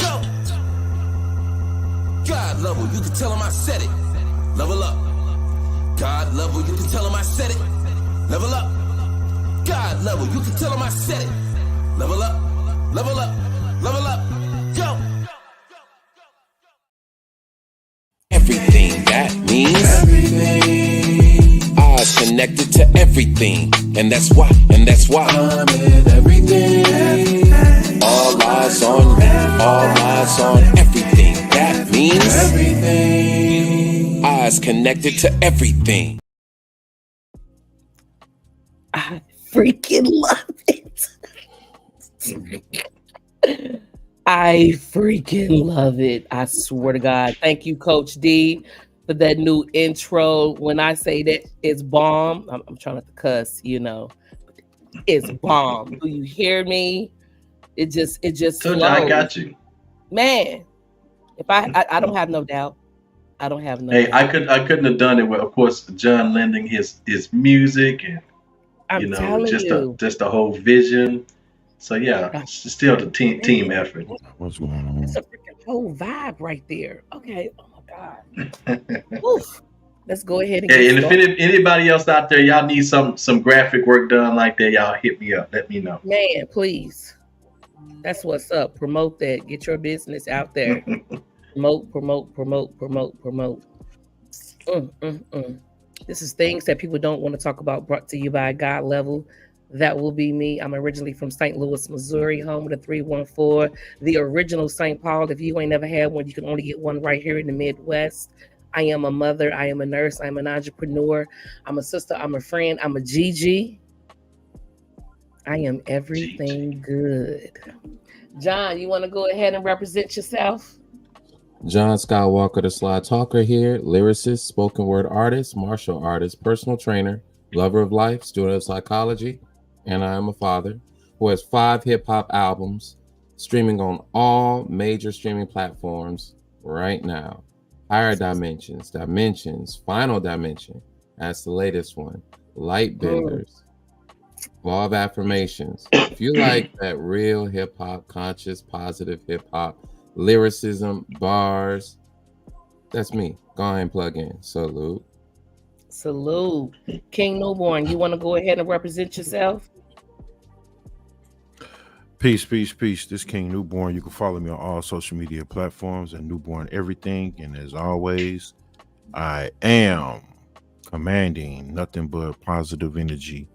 Go. God level, you can tell him I said it. Level up. God level, you can tell him I said it. Level up. God level, you can tell him I said it. Level up. Level up. Level up. Go. Everything, that means everything. Eyes connected to everything. And that's why I'm in everything. All eyes on me, all eyes on everything. That means everything. Eyes connected to everything. I freaking love it. I freaking love it. I swear to God. Thank you, Coach D, for that new intro. When I say that it's bomb, I'm trying not to cuss, It's bomb. Do you hear me? It just flows. I got you. Man, if I don't have no doubt. I don't have no doubt. I couldn't have done it with, of course, John lending his music and I'm telling you. just the whole vision. So yeah, it's still the team effort. What's going on? It's a freaking whole vibe right there. Okay. Oh my God. Oof. Let's go ahead and get and started. if anybody else out there, y'all need some graphic work done like that, y'all hit me up. Let me know. Man, please. That's what's up. Promote that. Get your business out there. Promote. This is things that people don't want to talk about, brought to you by God Level. That will be me. I'm originally from St. Louis, Missouri, home of the 314, the original St. Paul. If you ain't never had one, you can only get one right here in the Midwest. I am a mother. I am a nurse. I'm an entrepreneur. I'm a sister. I'm a friend. I'm a GG. I am everything good. John, you want to go ahead and represent yourself? John Skywalker, the Sly Talker here, lyricist, spoken word artist, martial artist, personal trainer, lover of life, student of psychology, and I am a father who has 5 hip-hop albums streaming on all major streaming platforms right now. Higher Dimensions, Final Dimension, that's the latest one, Light Benders, Law of Affirmations. If you like that real hip-hop, conscious, positive hip-hop, lyricism, bars, that's me. Go ahead and plug in. Salute. King Newborn, you want to go ahead and represent yourself? Peace. This King Newborn. You can follow me on all social media platforms and Newborn Everything. And as always, I am commanding nothing but positive energy,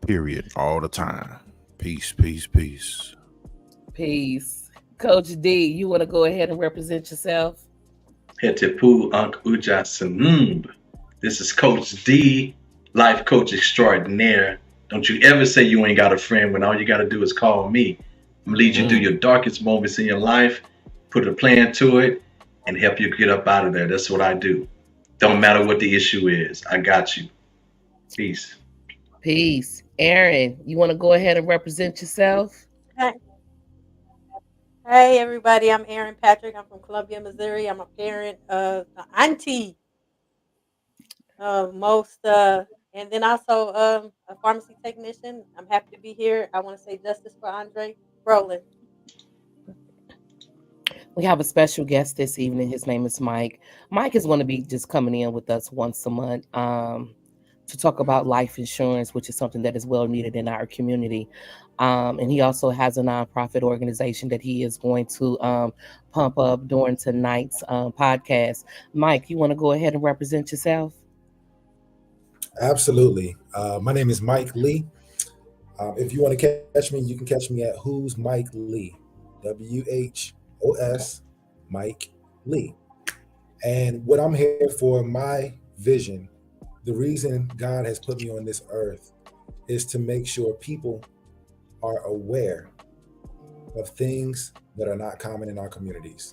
period, all the time. Peace. Coach D, you want to go ahead and represent yourself? Hetepu Ankh Uja Sanumb. This is Coach D, life coach extraordinaire. Don't you ever say you ain't got a friend when all you got to do is call me. I'm gonna lead you through your darkest moments in your life, put a plan to it, and help you get up out of there. That's what I do. Don't matter what the issue is. I got you. Peace. Aaron, you want to go ahead and represent yourself? Hey everybody, I'm Aaron Patrick. I'm from Columbia, Missouri. I'm a parent, auntie, and then also a pharmacy technician. I'm happy to be here. I want to say justice for Andre Brolin. We have a special guest this evening. His name is Mike. Mike is going to be just coming in with us once a month to talk about life insurance, which is something that is well needed in our community. And he also has a nonprofit organization that he is going to pump up during tonight's podcast. Mike, you want to go ahead and represent yourself? Absolutely. My name is Mike Lee. If you want to catch me, you can catch me at Who's Mike Lee, WHOS Mike Lee. And what I'm here for, my vision, the reason God has put me on this earth is to make sure people are aware of things that are not common in our communities.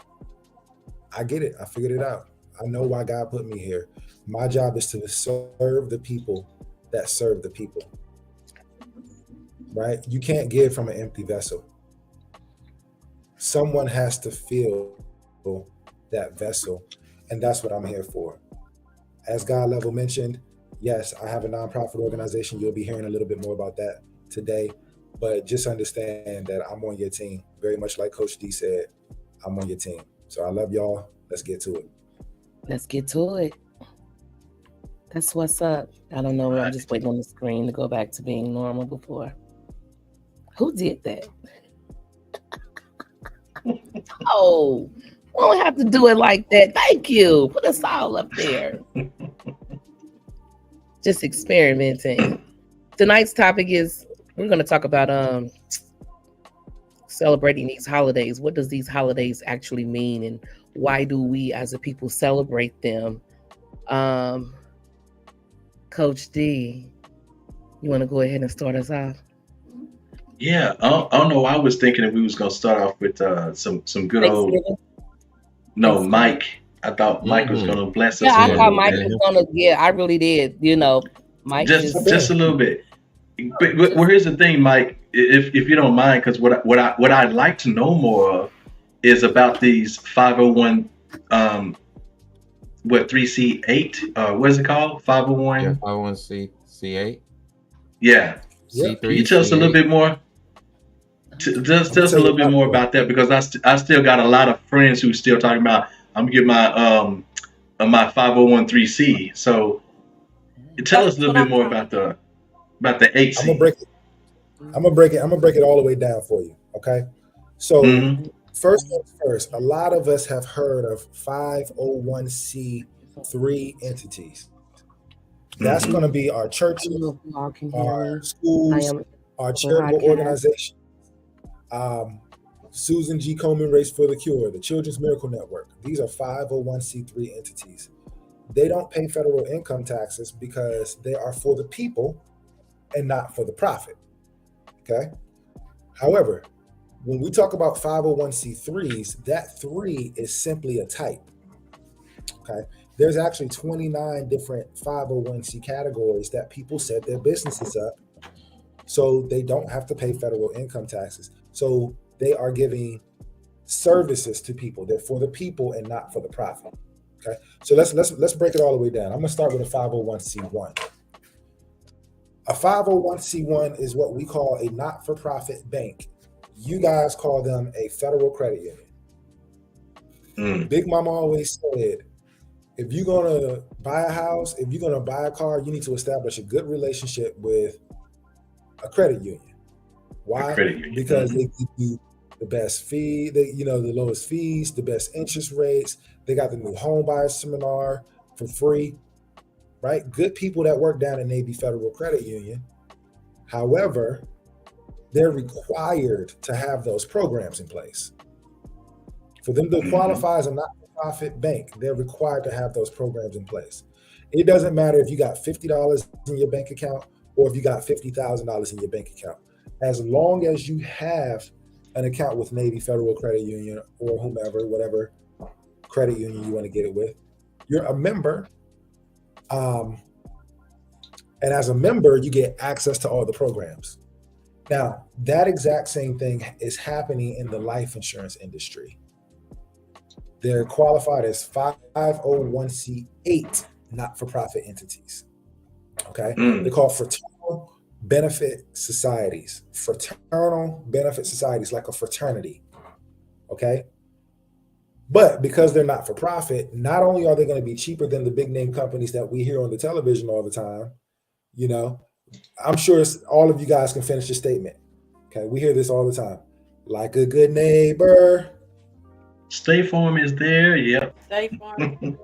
I get it. I figured it out. I know why God put me here. My job is to serve the people that serve the people, right? You can't give from an empty vessel. Someone has to fill that vessel, and that's what I'm here for. As God Level mentioned, yes, I have a nonprofit organization. You'll be hearing a little bit more about that today, but just understand that I'm on your team, very much like Coach D said. I'm on your team. So I love y'all. Let's get to it. Let's get to it. That's what's up. I don't know. I'm just waiting on the screen to go back to being normal before. Who did that? Oh, we don't have to do it like that. Thank you. Put us all up there. Just experimenting. Tonight's topic is we're going to talk about celebrating these holidays. What does these holidays actually mean, and why do we as a people celebrate them? Coach D, you want to go ahead and start us off? Yeah, I don't know. I was thinking that we was gonna start off with some good old. No, Mike. I thought Mike was gonna bless us. Yeah, I thought Mike was gonna. Yeah, I really did. You know, Mike just a little bit. But well, here's the thing, Mike. If you don't mind, because what I'd like to know more of is about these 501 3C8 what is it called? 501. Yeah, 501c8. Yeah. C3, Can you tell us a little bit more? Just tell us a little bit more about that, because I still got a lot of friends who still talking about I'm gonna get my my 501(c). So tell us a little bit more about the 8C. I'm gonna break it all the way down for you. Okay. So first things first, a lot of us have heard of 501c3 entities. That's going to be our churches, our schools, our charitable organizations. Susan G. Komen Race for the Cure, the Children's Miracle Network. These are 501c3 entities. They don't pay federal income taxes because they are for the people and not for the profit. Okay. However, when we talk about 501c3s, that 3 is simply a type. Okay. There's actually 29 different 501c categories that people set their businesses up so they don't have to pay federal income taxes. So they are giving services to people. They're for the people and not for the profit. Okay. So let's break it all the way down. I'm gonna start with a 501c1. A 501c1 is what we call a not-for-profit bank. You guys call them a federal credit union. Big Mama always said, if you're gonna buy a house, if you're gonna buy a car, you need to establish a good relationship with a credit union. Why? Because they give you the best fee, the lowest fees, the best interest rates. They got the new home buyer seminar for free, right? Good people that work down at Navy Federal Credit Union. However, they're required to have those programs in place. For them to qualify as a not-for-profit bank, they're required to have those programs in place. It doesn't matter if you got $50 in your bank account or if you got $50,000 in your bank account. As long as you have an account with Navy Federal Credit Union or whomever, whatever credit union you want to get it with, you're a member. And as a member, you get access to all the programs. Now, that exact same thing is happening in the life insurance industry. They're qualified as 501c8 not-for-profit entities. Okay? They're called fraternal benefit societies. Fraternal benefit societies, like a fraternity. Okay? But because they're not for profit, not only are they going to be cheaper than the big name companies that we hear on the television all the time, I'm sure all of you guys can finish the statement. Okay, we hear this all the time. Like a good neighbor. State Farm is there. Yep. State Farm.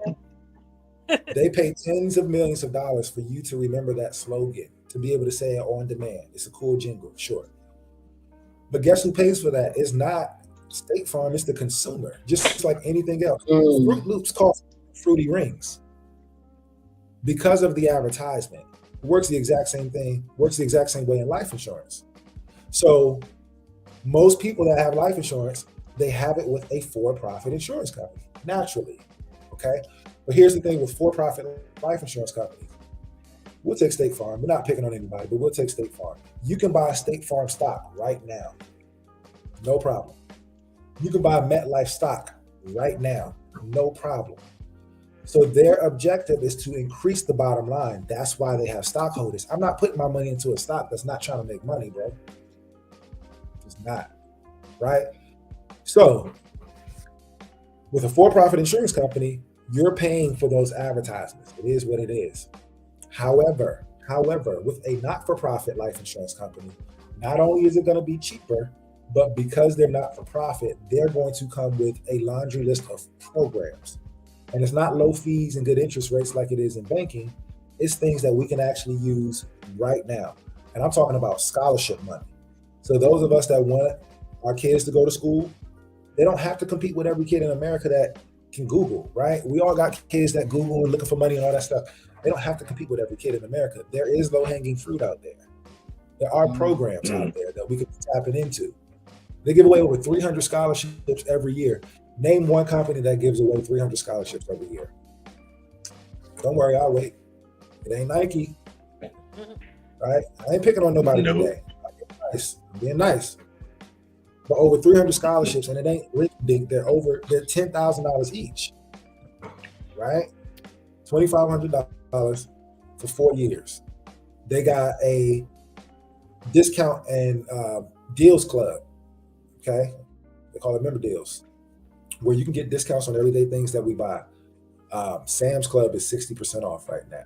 They pay tens of millions of dollars for you to remember that slogan, to be able to say it on demand. It's a cool jingle, sure. But guess who pays for that? It's not State Farm, it's the consumer, just like anything else. Fruit Loops cost Fruity Rings because of the advertisement. It works the exact same thing, works the exact same way in life insurance. So most people that have life insurance, they have it with a for-profit insurance company, naturally, okay? But here's the thing with for-profit life insurance companies. We'll take State Farm. We're not picking on anybody, but we'll take State Farm. You can buy State Farm stock right now. No problem. You can buy MetLife stock right now. No problem. So their objective is to increase the bottom line. That's why they have stockholders. I'm not putting my money into a stock that's not trying to make money, bro. It's not, right? So With a for-profit insurance company, you're paying for those advertisements. It is what it is. However, with a not-for-profit life insurance company, not only is it going to be cheaper, but because they're not-for-profit, they're going to come with a laundry list of programs. And it's not low fees and good interest rates like it is in banking. It's things that we can actually use right now. And I'm talking about scholarship money. So those of us that want our kids to go to school, they don't have to compete with every kid in America that can Google, right? We all got kids that Google and looking for money and all that stuff. They don't have to compete with every kid in America. There is low-hanging fruit out there. There are programs out there that we can be tapping into. They give away over 300 scholarships every year. Name one company that gives away 300 scholarships every year. Don't worry, I'll wait. It ain't Nike, right? I ain't picking on nobody today. I'm being nice. But over 300 scholarships, and it ain't rich. They're $10,000 each, right? $2,500 for 4 years. They got a discount and deals club. Okay, they call it member deals, where you can get discounts on everyday things that we buy. Sam's Club is 60% off right now.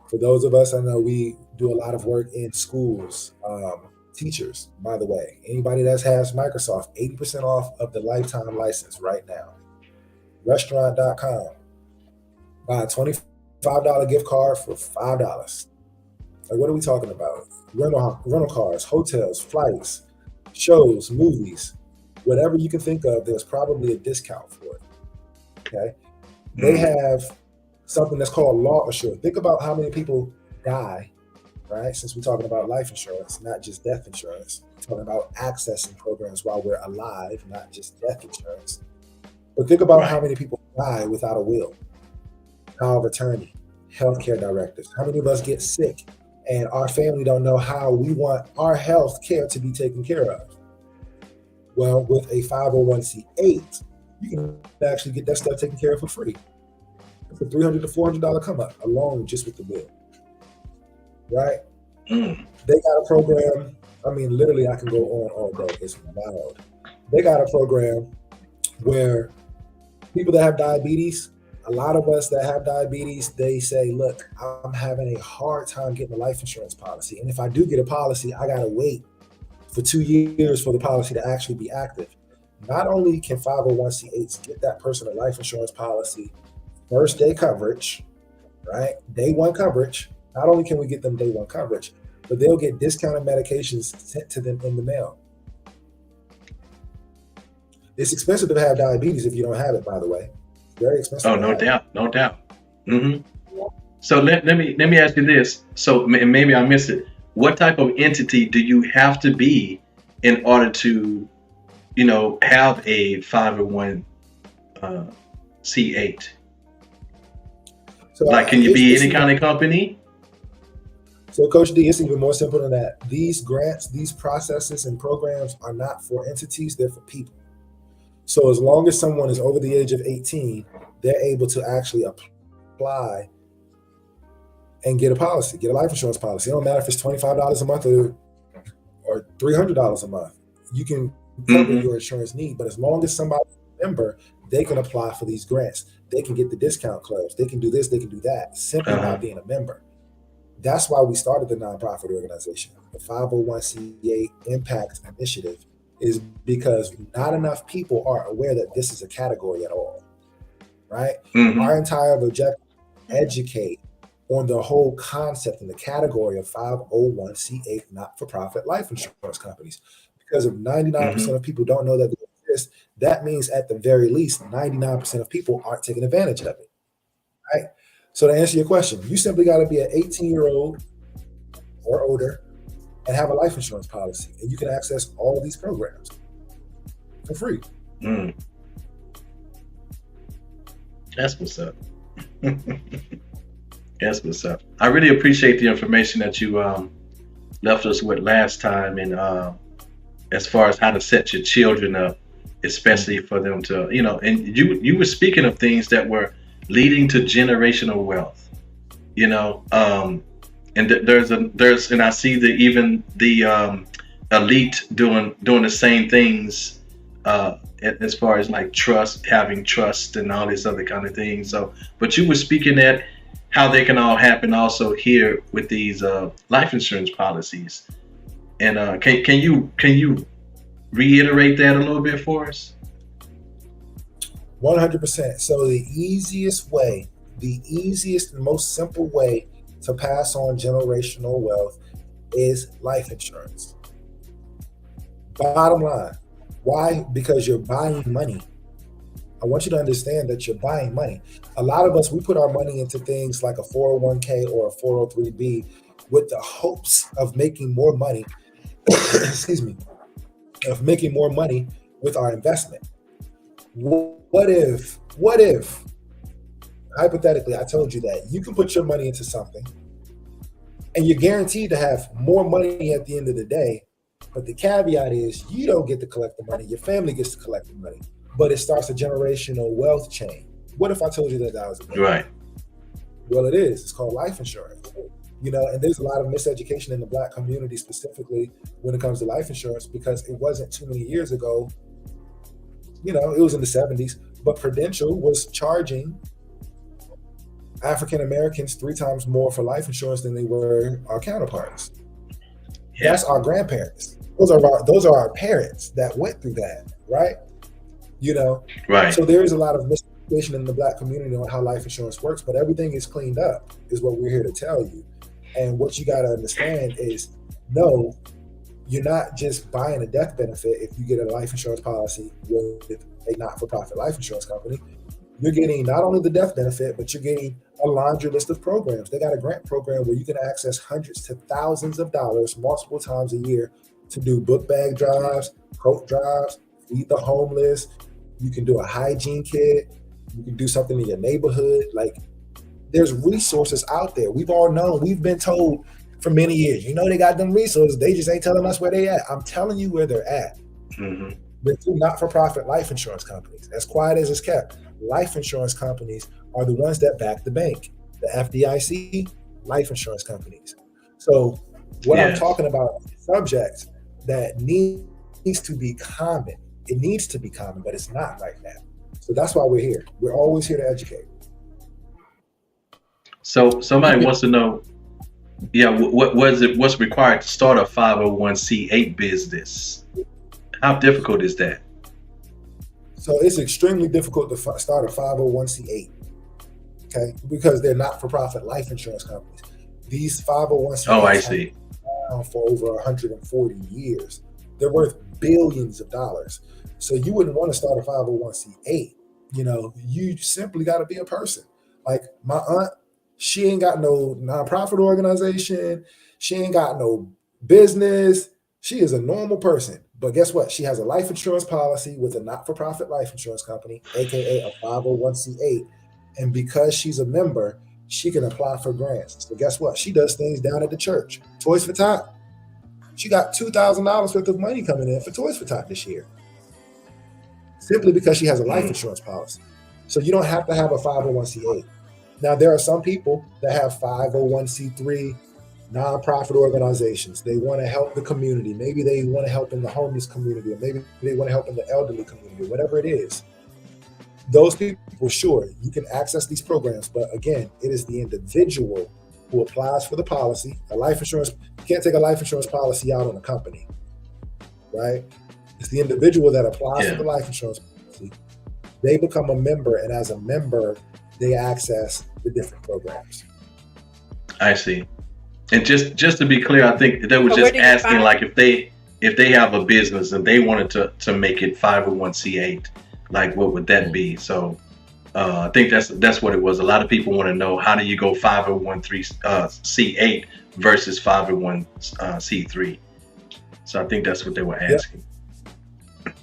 For those of us, I know we do a lot of work in schools. Teachers, by the way, anybody that has Microsoft, 80% off of the lifetime license right now. Restaurant.com, buy a $25 gift card for $5. Like, what are we talking about? Rental cars, hotels, flights, shows, movies, whatever you can think of, there's probably a discount for it. Okay. They have something that's called Law Assured. Think about how many people die, right? Since we're talking about life insurance, not just death insurance. We're talking about accessing programs while we're alive, not just death insurance. But think about how many people die without a will, power of attorney, healthcare directives. How many of us get sick and our family don't know how we want our health care to be taken care of? Well, with a 501c8, you can actually get that stuff taken care of for free. It's a $300 to $400 come up alone just with the bill, right? They got a program. I mean, literally, I can go on all day. It's wild. They got a program where people that have diabetes, a lot of us that have diabetes, they say, look, I'm having a hard time getting a life insurance policy. And if I do get a policy, I got to wait for 2 years for the policy to actually be active. Not only can 501c8s get that person a life insurance policy, first day coverage, right? Day one coverage. Not only can we get them day one coverage, but they'll get discounted medications sent to them in the mail. It's expensive to have diabetes if you don't have it, by the way. Very expensive. Oh, no doubt. Mm-hmm. So let me ask you this. So maybe I missed it. What type of entity do you have to be in order to, have a 501c8? So, like, can you be any kind of company? So, Coach D, it's even more simple than that. These grants, these processes and programs are not for entities, they're for people. So as long as someone is over the age of 18, they're able to actually apply and get a policy, get a life insurance policy. It don't matter if it's $25 a month or $300 a month. You can cover your insurance need, but as long as somebody's a member, they can apply for these grants. They can get the discount clubs. They can do this, they can do that, simply by being a member. That's why we started the nonprofit organization, the 501c8 Impact Initiative, is because not enough people are aware that this is a category at all, right? Our entire objective is educate on the whole concept and the category of 501c8 not-for-profit life insurance companies. Because if 99% of people don't know that they exist, that means at the very least 99% of people aren't taking advantage of it, right? So to answer your question, you simply got to be an 18-year-old or older and have a life insurance policy, and you can access all of these programs for free. That's what's up. That's what's up. I really appreciate the information that you left us with last time, and as far as how to set your children up, especially for them to, and you were speaking of things that were leading to generational wealth, and and I see that even the elite doing the same things as far as like trust, having trust and all these other kind of things. So, but you were speaking at how they can all happen also here with these life insurance policies. And can you reiterate that a little bit for us? 100%. So the easiest and most simple way to pass on generational wealth is life insurance. Bottom line. Why? Because you're buying money. I want you to understand that you're buying money. A lot of us, we put our money into things like a 401k or a 403b with the hopes of making more money, excuse me, of making more money with our investment. What if, hypothetically, I told you that you can put your money into something and you're guaranteed to have more money at the end of the day, but the caveat is you don't get to collect the money, your family gets to collect the money, but it starts a generational wealth chain. What if I told you that was a right? Well, it is. It's called life insurance. And there's a lot of miseducation in the Black community specifically when it comes to life insurance, because it wasn't too many years ago, it was in the 70s, but Prudential was charging African Americans 3 times more for life insurance than they were our counterparts. Yeah. That's our grandparents. Those are our parents that went through that, right? Right. So there is a lot of miseducation in the Black community on how life insurance works, but everything is cleaned up, is what we're here to tell you. And what you got to understand is, no, you're not just buying a death benefit if you get a life insurance policy with a not-for-profit life insurance company. You're getting not only the death benefit, but you're getting a laundry list of programs. They got a grant program where you can access hundreds to thousands of dollars multiple times a year to do book bag drives, coat drives, feed the homeless. You can do a hygiene kit. You can do something in your neighborhood. Like, there's resources out there. We've all known, we've been told for many years, they got them resources. They just ain't telling us where they at. I'm telling you where they're at. Mm-hmm. They're two not-for-profit life insurance companies. As quiet as it's kept, life insurance companies are the ones that back the bank. The FDIC, life insurance companies. So what I'm talking about is a subject that needs to be common. It needs to be common, but it's not right now. So that's why we're here. We're always here to educate. So somebody wants to know, what's required to start a 501c8 business? How difficult is that? So it's extremely difficult to start a 501c8, okay? Because they're not-for-profit life insurance companies. These 501c8s have been around for over 140 years. They're worth billions of dollars. So you wouldn't want to start a 501c8. You simply got to be a person. Like my aunt, she ain't got no nonprofit organization. She ain't got no business. She is a normal person. But guess what? She has a life insurance policy with a not-for-profit life insurance company, aka a 501c8. And because she's a member, she can apply for grants. So guess what? She does things down at the church. Toys for Tot. She got $2,000 worth of money coming in for Toys for Tot this year, simply because she has a life insurance policy. So you don't have to have a 501c8. Now, there are some people that have 501c3 nonprofit organizations. They want to help the community. Maybe they want to help in the homeless community, or maybe they want to help in the elderly community, whatever it is. Those people, sure, you can access these programs. But again, it is the individual who applies for the policy. A life insurance, you can't take a life insurance policy out on a company, right? It's the individual that applies for the life insurance policy. They become a member, and as a member, they access the different programs. I see. And just to be clear, I think they were just asking, like, if they have a business and they wanted to make it 501c8, like what would that be? So I think that's what it was. A lot of people want to know, how do you go 501c8 versus 501c3? So I think that's what they were asking.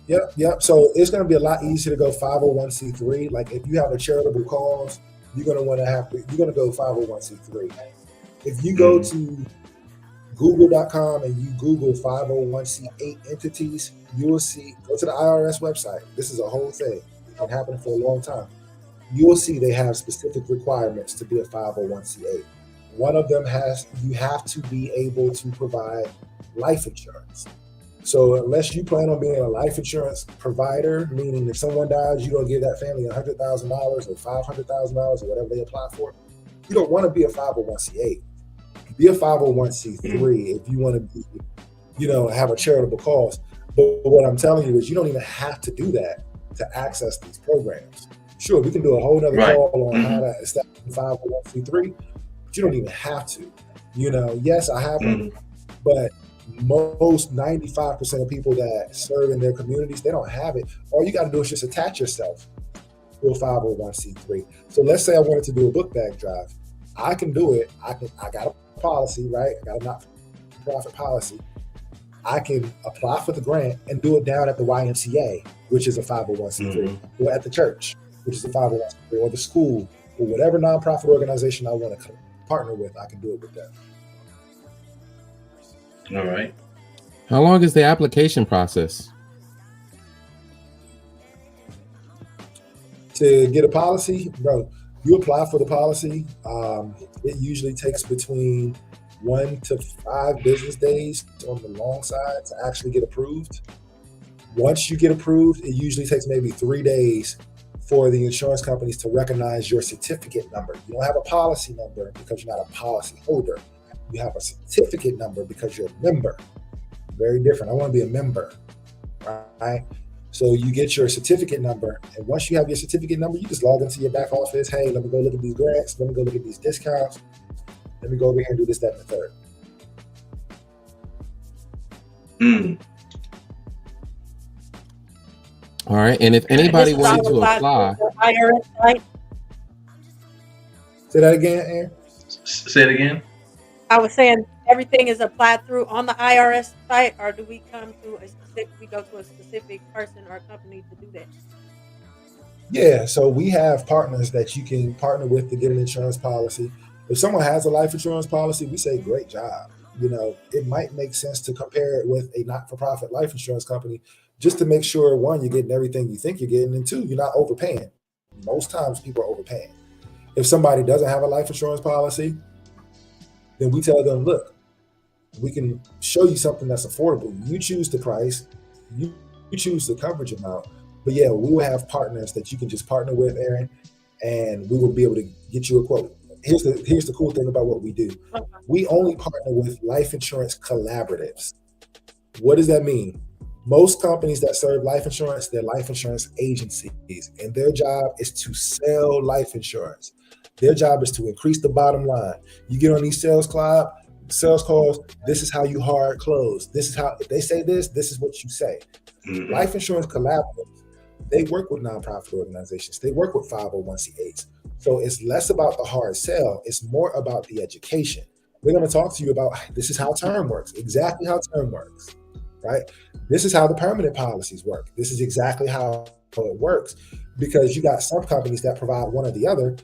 Yep. So it's going to be a lot easier to go 501c3. Like if you have a charitable cause, you're going to go 501c3. If you go to google.com and you Google 501c8 entities, you will see, go to the IRS website. This is a whole thing. It's been happening for a long time. You will see they have specific requirements to be a 501c8. One of them you have to be able to provide life insurance. So unless you plan on being a life insurance provider, meaning if someone dies, you're gonna give that family $100,000 or $500,000 or whatever they apply for, you don't want to be a 501c8. Be a 501c3 if you want to be, have a charitable cause. But what I'm telling you is you don't even have to do that to access these programs. Sure, we can do a whole nother call on how to establish a 501c3, but you don't even have to. Yes, I have them, but most 95% of people that serve in their communities, they don't have it. All you got to do is just attach yourself to a 501c3. So let's say I wanted to do a book bag drive. I can do it. I got a policy, right? I got a not-for-profit policy. I can apply for the grant and do it down at the YMCA, which is a 501c3, or at the church, which is a 501c3, or the school, or whatever nonprofit organization I want to partner with, I can do it with them. All right. How long is the application process? To get a policy, bro, you apply for the policy. It usually takes between 1 to 5 business days on the long side to actually get approved. Once you get approved, it usually takes maybe 3 days for the insurance companies to recognize your certificate number. You don't have a policy number because you're not a policy holder. You have a certificate number because you're a member. Very different. I want to be a member, right? So you get your certificate number, and once you have your certificate number, you just log into your back office. Hey, let me go look at these grants. Let me go look at these discounts. Let me go over here and do this, that, and the third. All right. And if anybody wanted to apply, IRS site. Say that again, Aaron. Say it again. I was saying everything is applied through on the IRS site, or do we come to we go to a specific person or company to do that? Yeah, so we have partners that you can partner with to get an insurance policy. If someone has a life insurance policy, we say great job. It might make sense to compare it with a not-for-profit life insurance company just to make sure, one, you're getting everything you think you're getting, and two, you're not overpaying. Most times people are overpaying. If somebody doesn't have a life insurance policy, then we tell them, look, we can show you something that's affordable. You choose the price, you choose the coverage amount. But yeah, we will have partners that you can just partner with, Aaron, and we will be able to get you a quote. Here's the cool thing about what we do. We only partner with life insurance collaboratives. What does that mean? Most companies that serve life insurance, they're life insurance agencies, and their job is to sell life insurance. Their job is to increase the bottom line. You get on these sales calls, this is how you hard close. This is how, if they say this is what you say. Life insurance collaboratives, they work with nonprofit organizations. They work with 501c8s. So it's less about the hard sell. It's more about the education. We're going to talk to you about, this is how term works, exactly how term works, right? This is how the permanent policies work. This is exactly how it works, because you got some companies that provide one or the other,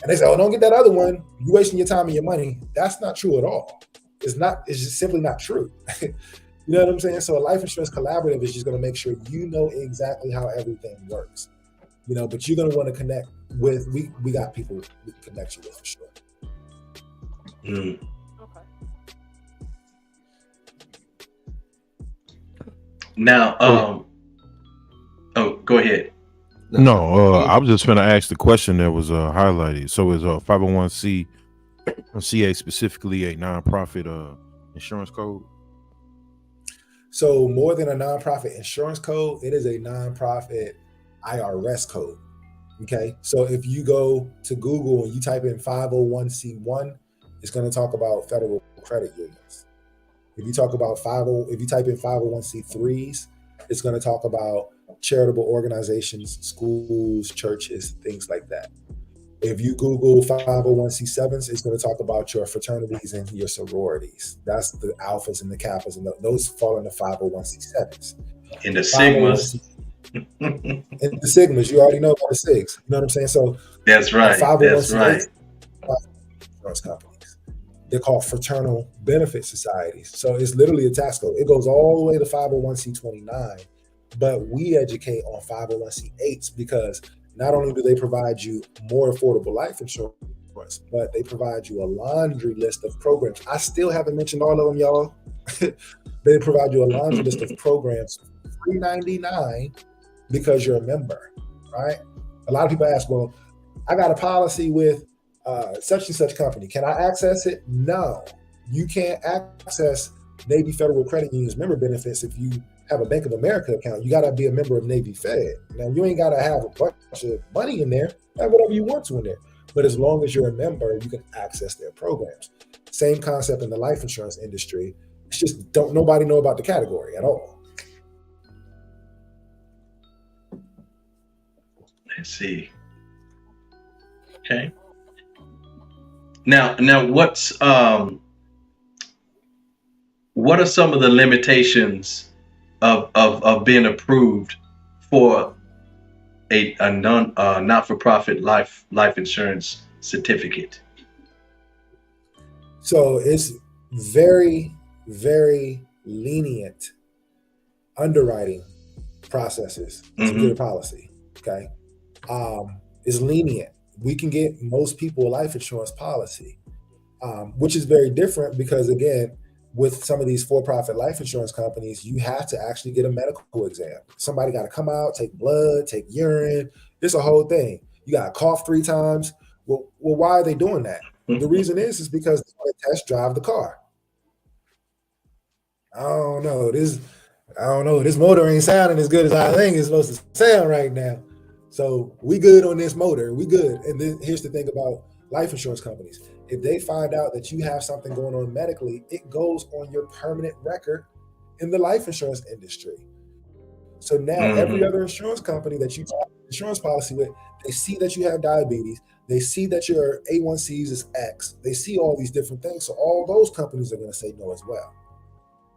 and they say, oh, don't get that other one. You're wasting your time and your money. That's not true at all. It's just simply not true. You know what I'm saying? So a life insurance collaborative is just going to make sure you know exactly how everything works. But you're going to want to connect with, we got people we can connect you with for sure. Okay. Now, go ahead. No, I was just going to ask the question that was highlighted. So is 501c specifically a nonprofit insurance code? So more than a nonprofit insurance code, it is a nonprofit IRS code. Okay. So if you go to Google and you type in 501c1, it's going to talk about federal credit unions. If you type in 501c3s, it's going to talk about charitable organizations, schools, churches, things like that. If you Google 501c7s, it's going to talk about your fraternities and your sororities. That's the alphas and the kappas, and those fall into 501c7s. In the sigmas. In the sigmas, you already know about the SIGs. You know what I'm saying? So that's right. 501c8s, insurance companies. They're called fraternal benefit societies. So it's literally a tax code. It goes all the way to 501c29. But we educate on 501c8s because not only do they provide you more affordable life insurance, but they provide you a laundry list of programs. I still haven't mentioned all of them, y'all. They provide you a laundry list of programs, $3.99, because you're a member, right? A lot of people ask, well, I got a policy with such and such company. Can I access it? No, you can't access Navy Federal Credit Union's member benefits if you have a Bank of America account. You got to be a member of Navy Fed. Now, you ain't got to have a bunch of money in there. Have whatever you want to in there. But as long as you're a member, you can access their programs. Same concept in the life insurance industry. It's just don't nobody know about the category at all. Let's see. Okay. Now, what are some of the limitations of being approved for a not-for-profit life insurance certificate? So it's very, very lenient underwriting processes to get a policy. Okay, it's lenient. We can get most people a life insurance policy, which is very different because, again, with some of these for-profit life insurance companies, you have to actually get a medical exam. Somebody got to come out, take blood, take urine. It's a whole thing. You got to cough 3 times. Well, why are they doing that? The reason is because they want to test drive the car. I don't know. This motor ain't sounding as good as I think it's supposed to sound right now. So we good on this motor. We good. And then here's the thing about life insurance companies. If they find out that you have something going on medically, it goes on your permanent record in the life insurance industry. So now every other insurance company that you have an insurance policy with, they see that you have diabetes. They see that your A1Cs is X. They see all these different things. So all those companies are going to say no as well.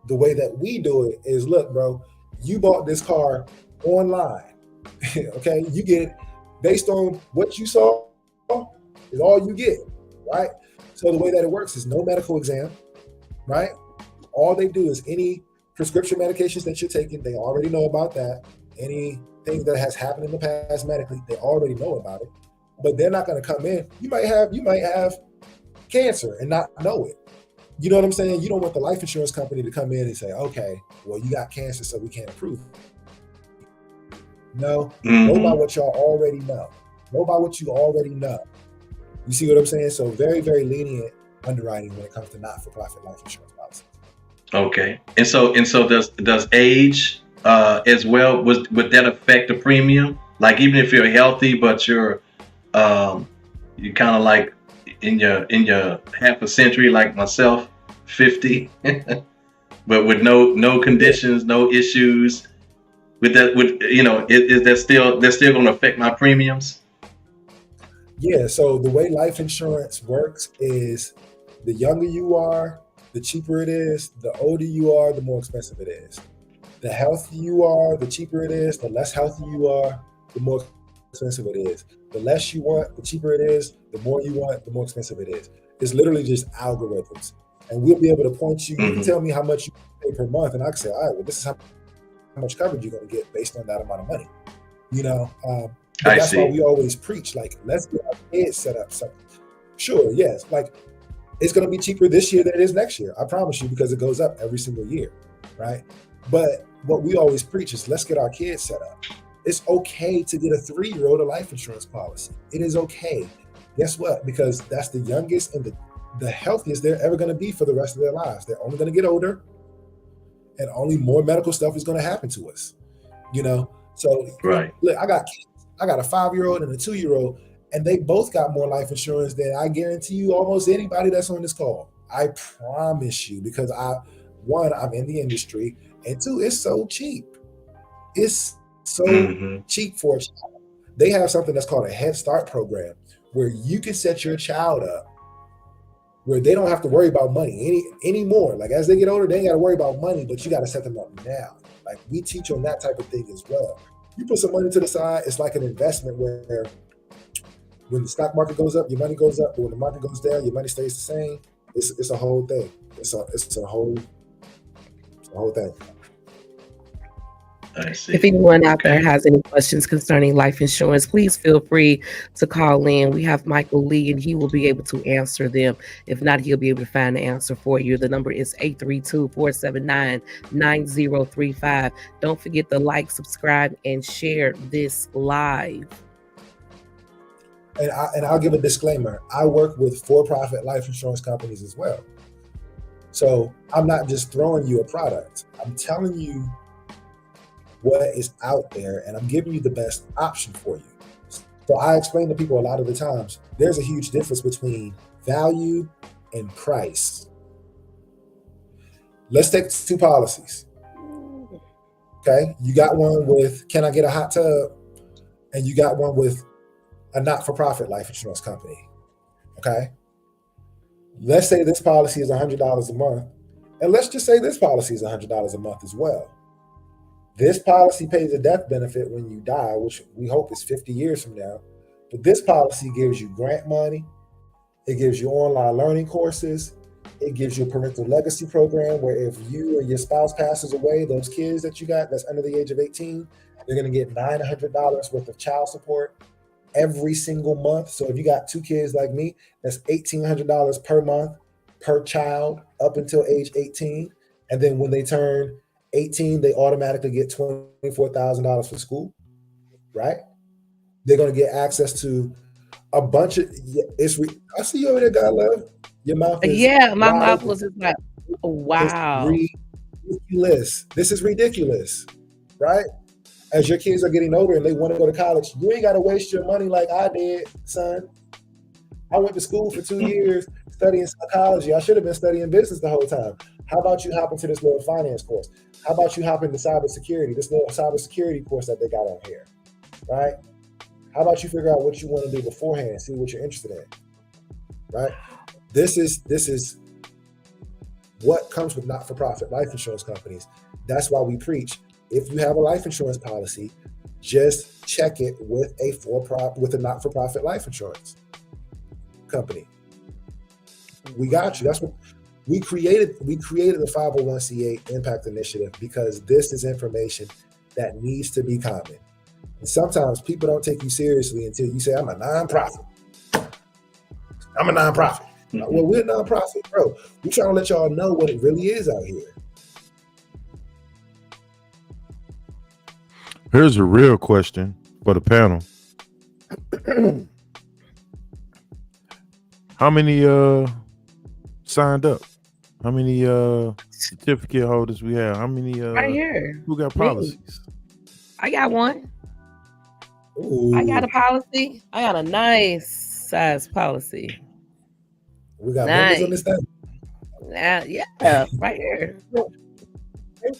The way that we do it is, look, bro, you bought this car online. Okay, you get it based on what you saw is all you get, right? So the way that it works is no medical exam, right? All they do is any prescription medications that you're taking, they already know about that. Anything that has happened in the past medically, they already know about it. But they're not going to come in. You might have cancer and not know it. You know what I'm saying? You don't want the life insurance company to come in and say, okay, well, you got cancer, so we can't approve it. No, go by what y'all already know. Go by what you already know. You see what I'm saying? So very, very lenient underwriting when it comes to not-for-profit life insurance policies. Okay, and so does age as well? Would that affect the premium? Like even if you're healthy, but you're kind of like in your half a century, like myself, 50, but with no conditions, no issues. Is that still going to affect my premiums? Yeah. So the way life insurance works is the younger you are, the cheaper it is. The older you are, the more expensive it is. The healthier you are, the cheaper it is. The less healthy you are, the more expensive it is. The less you want, the cheaper it is. The more you want, the more expensive it is. It's literally just algorithms. And we'll be able to point you, you can tell me how much you pay per month, and I can say, all right, well, this is how much coverage you're going to get based on that amount of money. But that's why we always preach, like, let's get our kids set up. So, sure, yes, like, it's going to be cheaper this year than it is next year. I promise you, because it goes up every single year, right? But what we always preach is let's get our kids set up. It's okay to get a 3-year-old a life insurance policy. It is okay. Guess what? Because that's the youngest and the healthiest they're ever going to be for the rest of their lives. They're only going to get older, and only more medical stuff is going to happen to us. So right. Look, I got kids. I got a 5-year-old and a 2-year-old, and they both got more life insurance than I guarantee you almost anybody that's on this call. I promise you, because I'm in the industry, and 2, it's so cheap. It's so cheap for a child. They have something that's called a Head Start program, where you can set your child up where they don't have to worry about money anymore. Like, as they get older, they ain't got to worry about money, but you got to set them up now. Like, we teach on that type of thing as well. You put some money to the side, it's like an investment where when the stock market goes up, your money goes up, but when the market goes down, your money stays the same. It's a whole thing. It's a whole thing. I see. If anyone out there has any questions concerning life insurance, please feel free to call in. We have Michael Lee, and he will be able to answer them. If not, he'll be able to find the answer for you. The number is 832-479-9035. Don't forget to like, subscribe, and share this live. And I'll give a disclaimer. I work with for-profit life insurance companies as well. So I'm not just throwing you a product. I'm telling you what is out there, and I'm giving you the best option for you. So I explain to people a lot of the times, there's a huge difference between value and price. Let's take 2 policies. Okay, you got one with, can I get a hot tub? And you got one with a not-for-profit life insurance company. Okay, let's say this policy is $100 a month, and let's just say this policy is $100 a month as well. This policy pays a death benefit when you die, which we hope is 50 years from now. But this policy gives you grant money. It gives you online learning courses. It gives you a parental legacy program where if you or your spouse passes away, those kids that you got that's under the age of 18, they're going to get $900 worth of child support every single month. So if you got 2 kids like me, that's $1,800 per month per child up until age 18. And then when they turn 18, they automatically get $24,000 for school, right? They're going to get access to a bunch of, I see you over there, God love. Your mouth is my wide mouth open. was just like, wow. It's ridiculous. This is ridiculous, right? As your kids are getting older and they want to go to college, you ain't got to waste your money like I did, son. I went to school for 2 years studying psychology. I should have been studying business the whole time. How about you hop into this little finance course? How about you hop into cybersecurity, this little cybersecurity course that they got on here, right? How about you figure out what you want to do beforehand, see what you're interested in, right? This is what comes with not-for-profit life insurance companies. That's why we preach, if you have a life insurance policy, just check it with a not-for-profit life insurance company. We got you. That's what we created. We created the 501c8 Impact Initiative because this is information that needs to be common. And sometimes people don't take you seriously until you say, I'm a nonprofit. I'm a nonprofit. Mm-hmm. Well, we're a nonprofit, bro. We're trying to let y'all know what it really is out here. Here's a real question for the panel. How many signed up? How many certificate holders we have? How many Right here. who got policies? I got one. Ooh, I got a policy. I got a nice size policy. we got Nice. members on this thing. Yeah, right here. And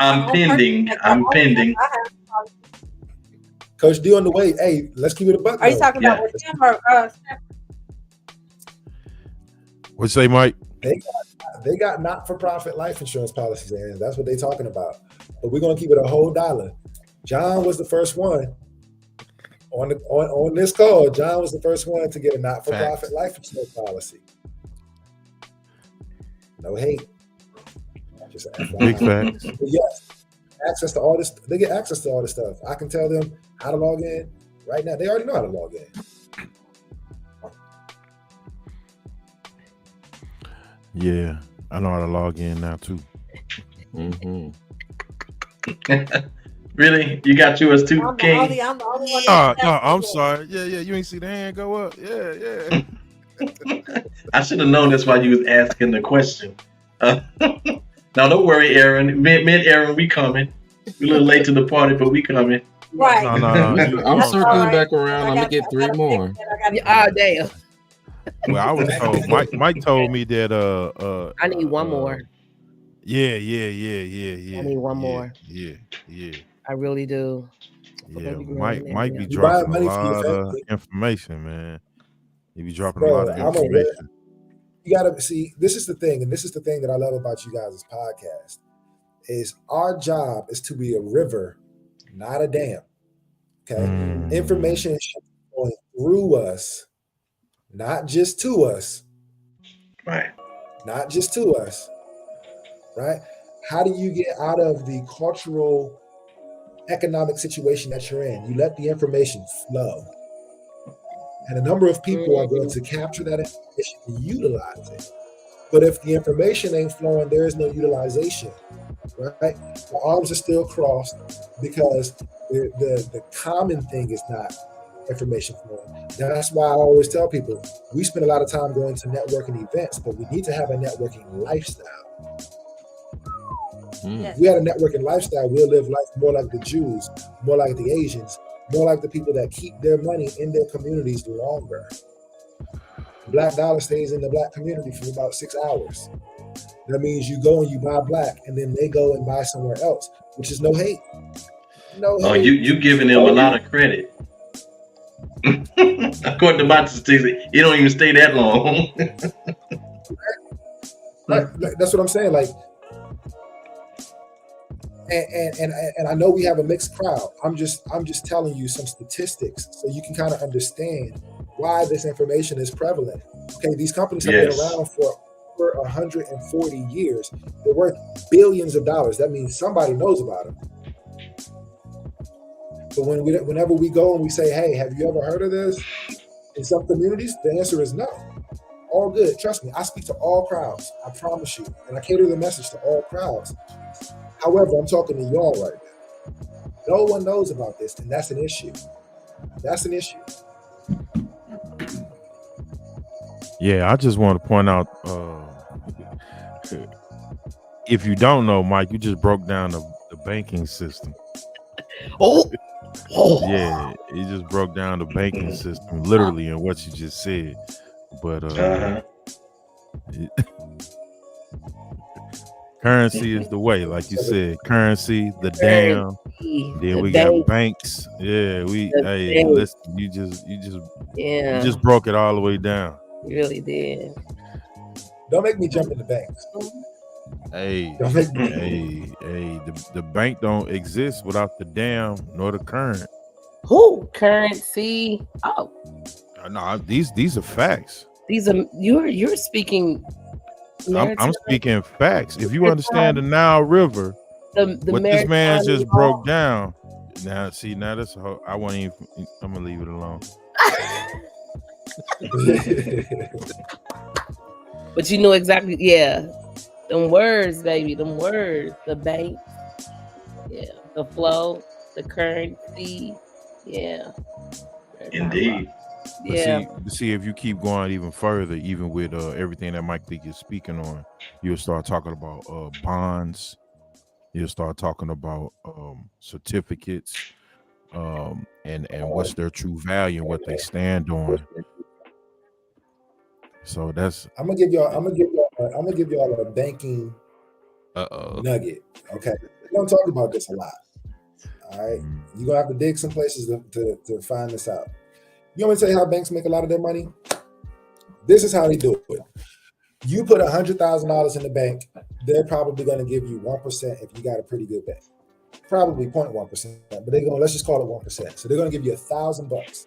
I'm pending. I'm pending. Coach D on the way. Hey, let's keep it a buck. Are you though. talking Yeah. about with him or What you say, Mike? They got not-for-profit life insurance policies, and that's what they're talking about. But we're gonna keep it a whole dollar. John was the first one on this call. John was the first one to get a not-for-profit Facts. life insurance policy. No hate. Just Big FYI. facts. But yes, access to all this. They get access to all this stuff. I can tell them how to log in right now. They already know how to log in. Yeah, I know how to log in now too. Mm-hmm. Really? You got yours too, I'm the King? only one No, that- I'm sorry. Yeah, you ain't see the hand go up. Yeah. I should have known that's why you was asking the question. Now don't worry, Aaron. Mid Aaron, we coming. We a little late to the party, but we coming. Right. No. I'm That's circling all right. back around. I I'm gonna got- get I 3 gotta more. fix that. I Yeah, gotta- oh, damn. Well, I was told. Mike told me that. I need one more. Yeah. I need one more. Yeah. I really do. Mike be You dropping buying a money for your lot of family. information, man. He be dropping Bro, a lot of I'm aware. information. You gotta see. This is the thing, and this is the thing that I love about you guys' podcast. Is our job is to be a river, not a dam. Okay, Mm. information should be going through us, not just to us. Right. Not just to us, right? How do you get out of the cultural, economic situation that you're in? You let the information flow. And a number of people are going to capture that information and utilize it. But if the information ain't flowing, there is no utilization, right? The arms are still crossed because the common thing is not information flowing. That's why I always tell people, we spend a lot of time going to networking events, but we need to have a networking lifestyle. If we had a networking lifestyle, we'll live life more like the Jews, more like the Asians, more like the people that keep their money in their communities longer. Black dollar stays in the black community for about 6 hours. That means you go and you buy black, and then they go and buy somewhere else, which is no hate. No hate. Oh, you giving them a lot of credit. According to my statistics, it don't even stay that long. Like, that's what I'm saying. Like, and I know we have a mixed crowd. I'm just telling you some statistics so you can kind of understand why this information is prevalent. Okay, these companies have been around for 140 years. They're worth billions of dollars. That means somebody knows about them. But whenever we go and we say, hey, have you ever heard of this? In some communities, the answer is no. All good. Trust me, I speak to all crowds. I promise you. And I cater the message to all crowds. However, I'm talking to y'all right now. No one knows about this, and that's an issue. That's an issue. Yeah, I just want to point out, if you don't know, Mike, you just broke down the banking system. Yeah, you just broke down the banking system literally in what you just said. But currency is the way, like you said. Currency, the damn. Then we got banks. Yeah, listen, you just broke it all the way down. You really did. Don't make me jump in the banks. Hey, Don't make me. the bank don't exist without the damn nor the current. Who? Currency. Oh. No, these are facts. These are you're speaking. I'm speaking facts. If you understand the Nile River, what this man just broke down. Now that's I won't even. I'm gonna leave it alone. But you know exactly, yeah. Them words, baby, them words. The bank, yeah. The flow, the currency, yeah. Indeed. Yeah. See, if you keep going even further, even with everything that Mike Leake is speaking on, you'll start talking about bonds. You'll start talking about certificates, and what's their true value and what they stand on. So that's. I'm gonna give y'all a banking nugget. Okay, we don't talk about this a lot. All right, you're gonna have to dig some places to find this out. You want me to tell you how banks make a lot of their money? This is how they do it. You put $100,000 in the bank, they're probably going to give you 1% if you got a pretty good bank. Probably 0.1%, but let's just call it 1%. So they're going to give you $1,000.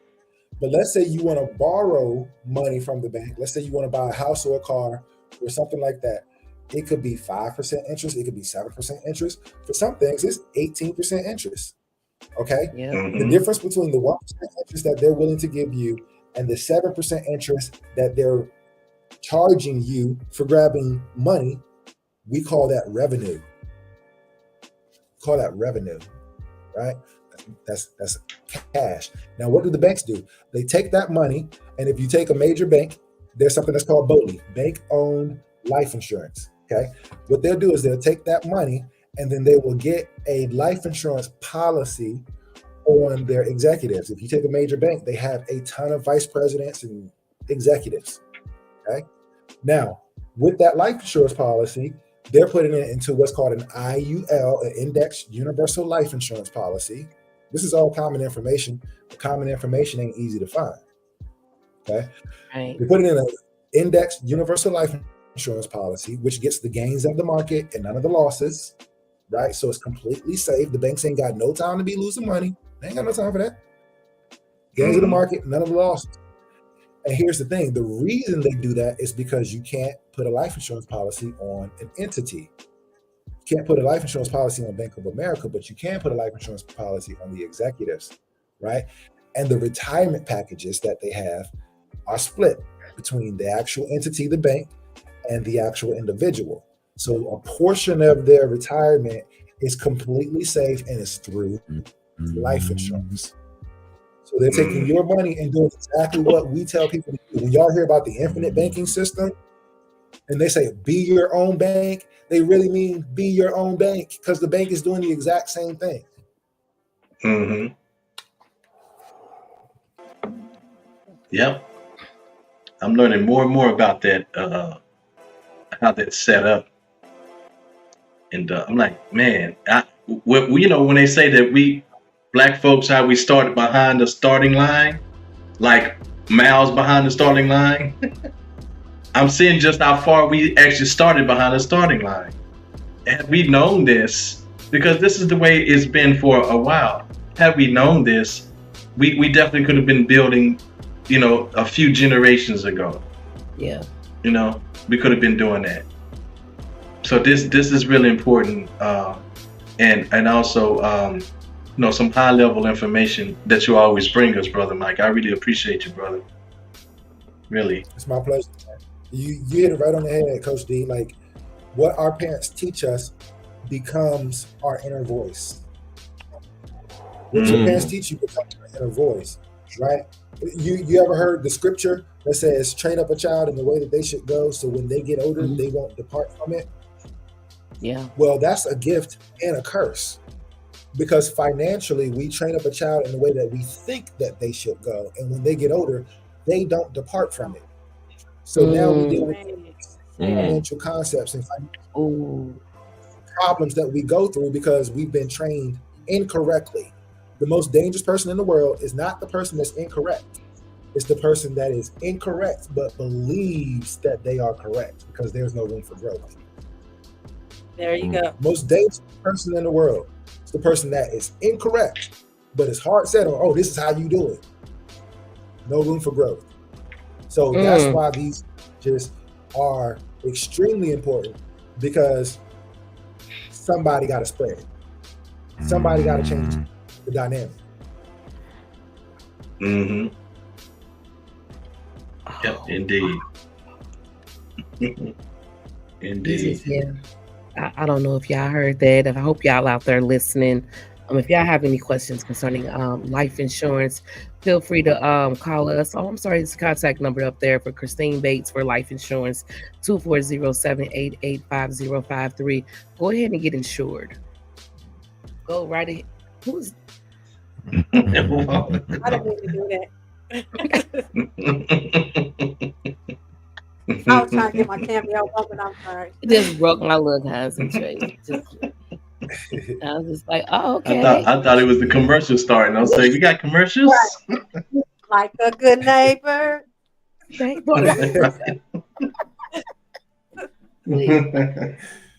But let's say you want to borrow money from the bank. Let's say you want to buy a house or a car or something like that. It could be 5% interest. It could be 7% interest. For some things, it's 18% interest. Okay. Yeah. The difference between the 1% interest that they're willing to give you and the 7% interest that they're charging you for grabbing money, we call that revenue. Call that revenue, right? That's cash. Now, what do the banks do? They take that money, and if you take a major bank, there's something that's called BOLI, bank-owned life insurance. Okay. What they'll do is they'll take that money, and then they will get a life insurance policy on their executives. If you take a major bank, they have a ton of vice presidents and executives. Okay. Now, with that life insurance policy, they're putting it into what's called an IUL, an Indexed Universal Life Insurance Policy. This is all common information. Common information ain't easy to find. Okay. Right. They put it in an Indexed Universal Life Insurance Policy, which gets the gains of the market and none of the losses. Right. So it's completely safe. The banks ain't got no time to be losing money. They ain't got no time for that. Gains of the market, none of the losses. And here's the thing. The reason they do that is because you can't put a life insurance policy on an entity. Can't put a life insurance policy on Bank of America, but you can put a life insurance policy on the executives, right? And the retirement packages that they have are split between the actual entity, the bank, and the actual individual. So a portion of their retirement is completely safe and it's through life insurance. So they're taking your money and doing exactly what we tell people to do. When y'all hear about the infinite banking system and they say be your own bank, they really mean be your own bank because the bank is doing the exact same thing. Mm-hmm. Yep. I'm learning more and more about that, how that's set up. And I'm like, man, when they say that we Black folks, how we started behind the starting line, like miles behind the starting line. I'm seeing just how far we actually started behind the starting line. Had we known this, because this is the way it's been for a while. Had we known this, we definitely could have been building, a few generations ago. Yeah. We could have been doing that. So this is really important, and also some high level information that you always bring us, Brother Mike. I really appreciate you, brother. Really. It's my pleasure. You hit it right on the head, Coach D. Like what our parents teach us becomes our inner voice. What your parents teach you becomes your inner voice, right? You ever heard the scripture that says, train up a child in the way that they should go so when they get older, they won't depart from it? Yeah. Well, that's a gift and a curse. Because financially, we train up a child in the way that we think that they should go. And when they get older, they don't depart from it. So now we deal with financial concepts and financial problems that we go through because we've been trained incorrectly. The most dangerous person in the world is not the person that's incorrect. It's the person that is incorrect but believes that they are correct because there's no room for growth. There you go. Most dangerous person in the world is the person that is incorrect, but is hard set on, this is how you do it. No room for growth. So that's why these just are extremely important because somebody got to spread it. Somebody got to change the dynamic. Mm-hmm. Yep, indeed. Indeed. Yeah. I don't know if y'all heard that. I hope y'all out there listening. If y'all have any questions concerning life insurance, feel free to call us. It's the contact number up there for Christine Bates for life insurance, 240-788-5053. Go ahead and get insured. Go right ahead. Who's? I didn't mean to do that. I was trying to get my cameo open. I'm sorry. It just broke my little concentration. I was just like, okay. I thought it was the commercial starting. I was saying, we got commercials? Right. Like a good neighbor.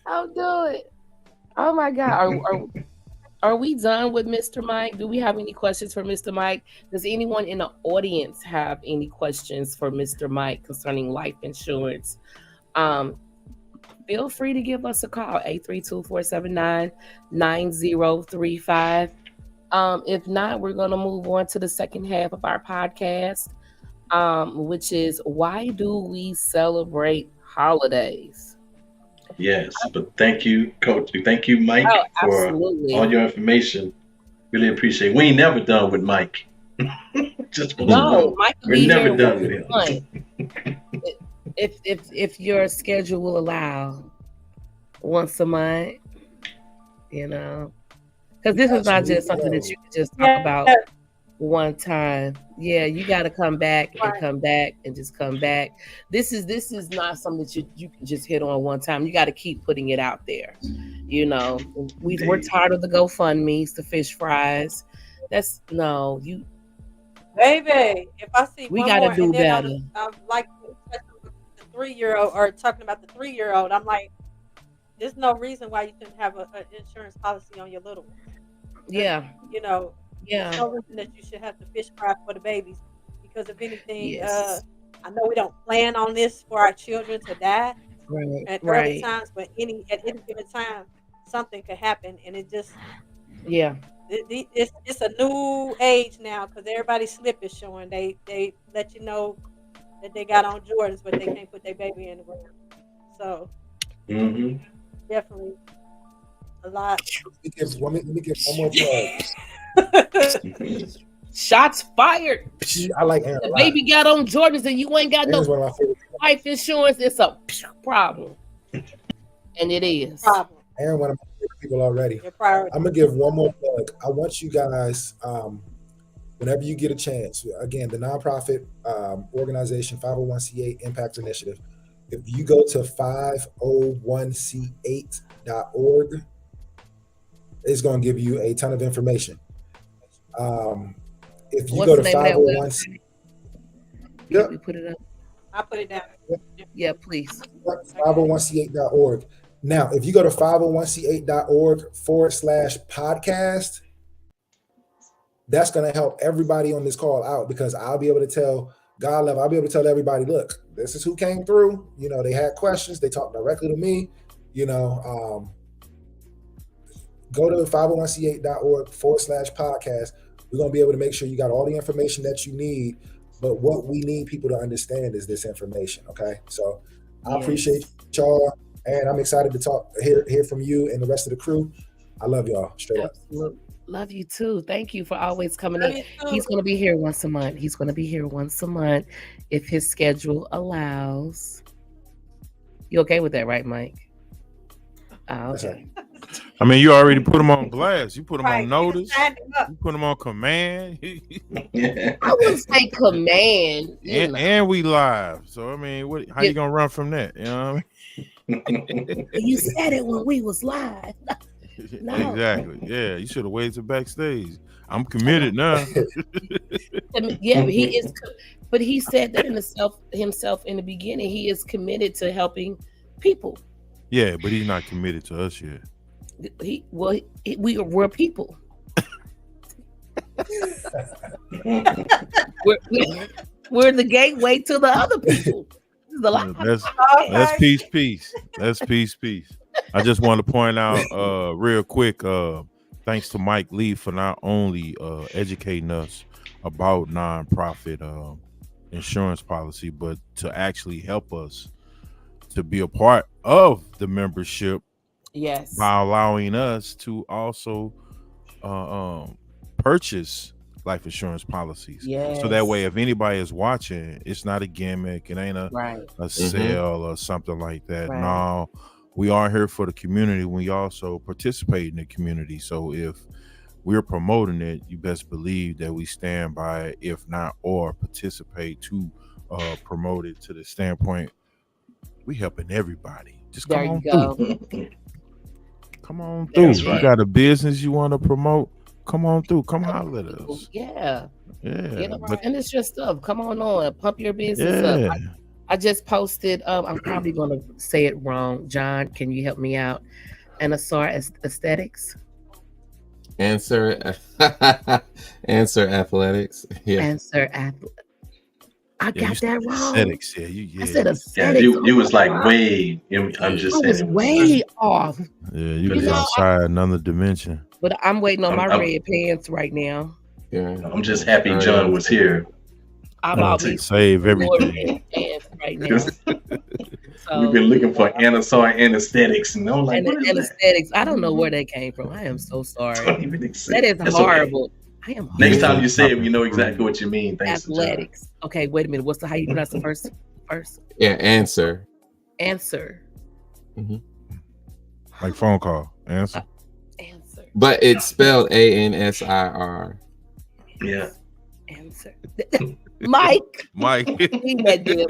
I'll do it. Oh my God. Are we done with Mr. Mike? Do we have any questions for Mr. Mike? Does anyone in the audience have any questions for Mr. Mike concerning life insurance? Feel free to give us a call, 832-479-9035. If not, we're going to move on to the second half of our podcast, which is why do we celebrate holidays? Yes, but thank you, Coach. Thank you, Mike, for all your information. Really appreciate it. We ain't never done with Mike. Mike we're never done with him. If your schedule will allow, once a month, because this is not just something that you can just talk about one time. Yeah, you got to come back and come back and just come back. This is not something that you can just hit on one time. You got to keep putting it out there. We're tired of the GoFundMe's, the fish fries. Baby, if I see we one got to more, do and then better. I'm like the 3-year-old or talking about the 3-year-old. I'm like, there's no reason why you shouldn't have an insurance policy on your little one. Yeah. There's no reason that you should have to fish fry for the babies because if anything, I know we don't plan on this for our children to die at early times, but at any given time, something could happen, and it just Yeah. it's a new age now because everybody's slip is showing. They let you know that they got on Jordans, but they can't put their baby in the ground. So Mm-hmm. definitely a lot. Let me give one more plug. Shots fired. I like Aaron. The baby got on Jordans and you ain't got Aaron's no one of my favorite. life insurance. It's a problem. And it is. Problem. Aaron, one of my favorite people already. Your priority. I'm gonna give one more plug. I want you guys, whenever you get a chance, again, the nonprofit organization 501c8 Impact Initiative. If you go to 501c8.org, it's gonna give you a ton of information. If you What's go to the name of that 501c, Can we put it up? I put it down. Yeah, please. 501c8.org. Now, if you go to 501c8.org/podcast, that's going to help everybody on this call out because I'll be able to tell God level, I'll be able to tell everybody, look, this is who came through. You know, they had questions. They talked directly to me. You know, go to 501c8.org/podcast. We're going to be able to make sure you got all the information that you need. But what we need people to understand is this information. Okay. So I appreciate y'all. And I'm excited to hear from you and the rest of the crew. I love y'all. Straight up. Absolutely. Love you too. Thank you for always coming in. He's going to be here once a month. He's going to be here once a month if his schedule allows. You okay with that, right, Mike? Oh, okay. I mean, you already put him on blast. You put him Right. on notice. Signed him up. You put him on command. I wouldn't say command. and we live. So I mean, how you gonna run from that? You know what I mean? You said it when we was live. No. Exactly. Yeah, you should have waited backstage. I'm committed now. Yeah, he is. But he said that himself in the beginning. He is committed to helping people. Yeah, but he's not committed to us yet. We're people. we're the gateway to the other people. That's peace. That's peace. I just want to point out real quick, thanks to Mike Lee for not only educating us about nonprofit insurance policy, but to actually help us to be a part of the membership. Yes. By allowing us to also purchase life insurance policies. Yes. So that way, if anybody is watching, it's not a gimmick. It ain't a sale or something like that. Right. No, we are here for the community. We also participate in the community. So if we're promoting it, you best believe that we stand by it, if not, or participate to promote it to the standpoint. We helping everybody. Just come on through. Come on through. That's right. You got a business you want to promote? Come on through. Come holler at us. Yeah. Yeah. And it's your stuff. Come on. Pump your business up. I just posted, I'm probably going to say it wrong. John, can you help me out? Anasar Aesthetics. Answer Athletics. Yeah. Answer Athletics. I got that wrong. Aesthetics, yeah. I said Yeah, aesthetics. you was like way. I'm just I was saying. way off. Yeah, you was outside another dimension. But I'm waiting on my red pants right now. Yeah. I'm just happy John was here. I'm always save everything pants right now. We've been looking for Anasar anesthetics, and I'm like, and what is anesthetics. I don't know where they came from. I am so sorry. Don't even exist. That is That's horrible. okay. I am Next horrible. time you say it, we know exactly what you mean. Thanks, Athletics. Okay, wait a minute. How you pronounce the first? Yeah, answer. Answer. Mm-hmm. Like phone call. Answer. Answer. But it's spelled ANSIR. Yeah. Answer. Mike. He met them.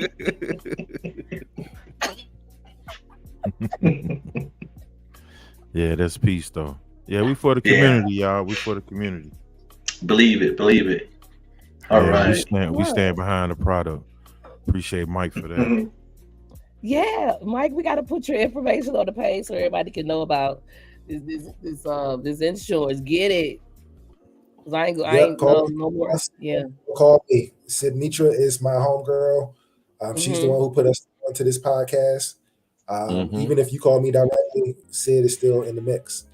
Yeah, that's peace though. Yeah, we for the community, y'all. We for the community. Believe it. All right. We stand behind the product. Appreciate Mike for that. Yeah, Mike, we got to put your information on the page so everybody can know about this insurance. Get it. I ain't no more. Yeah. Call me. Sidnitra is my homegirl. She's the one who put us onto this podcast. Even if you call me directly, Sid is still in the mix.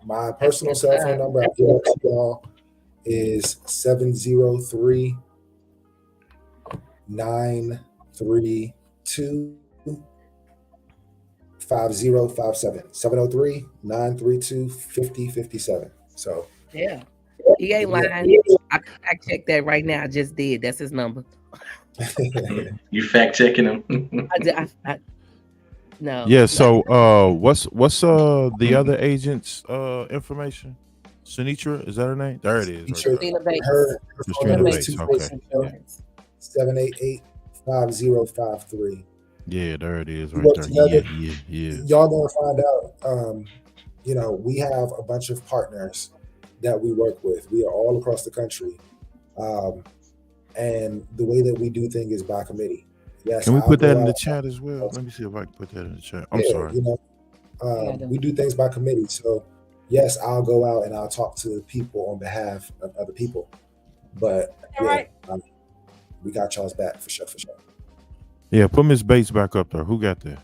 My personal cell phone number I'll give up to y'all is 703 932 5057. 703 932 5057. So Yeah. He ain't lying. I checked that right now. I just did. That's his number. You fact checking him? No. Yeah. So, what's the other agent's information? Sinitra, is that her name? There it is. Right there. Christina Bates. her Christina phone number Bates, is okay. 788-5053. Yeah, there it is. We Right work there. together. Yeah. Y'all gonna find out. We have a bunch of partners that we work with. We are all across the country, and the way that we do things is by committee. Yes, Can we I'll put that go in the out- chat as well? Let me see if I can put that in the chat. I'm Yeah, sorry. we do things by committee. So yes, I'll go out and I'll talk to people on behalf of other people. But All right. we got y'all's back for sure. Yeah, put Miss Bates back up there. Who got that?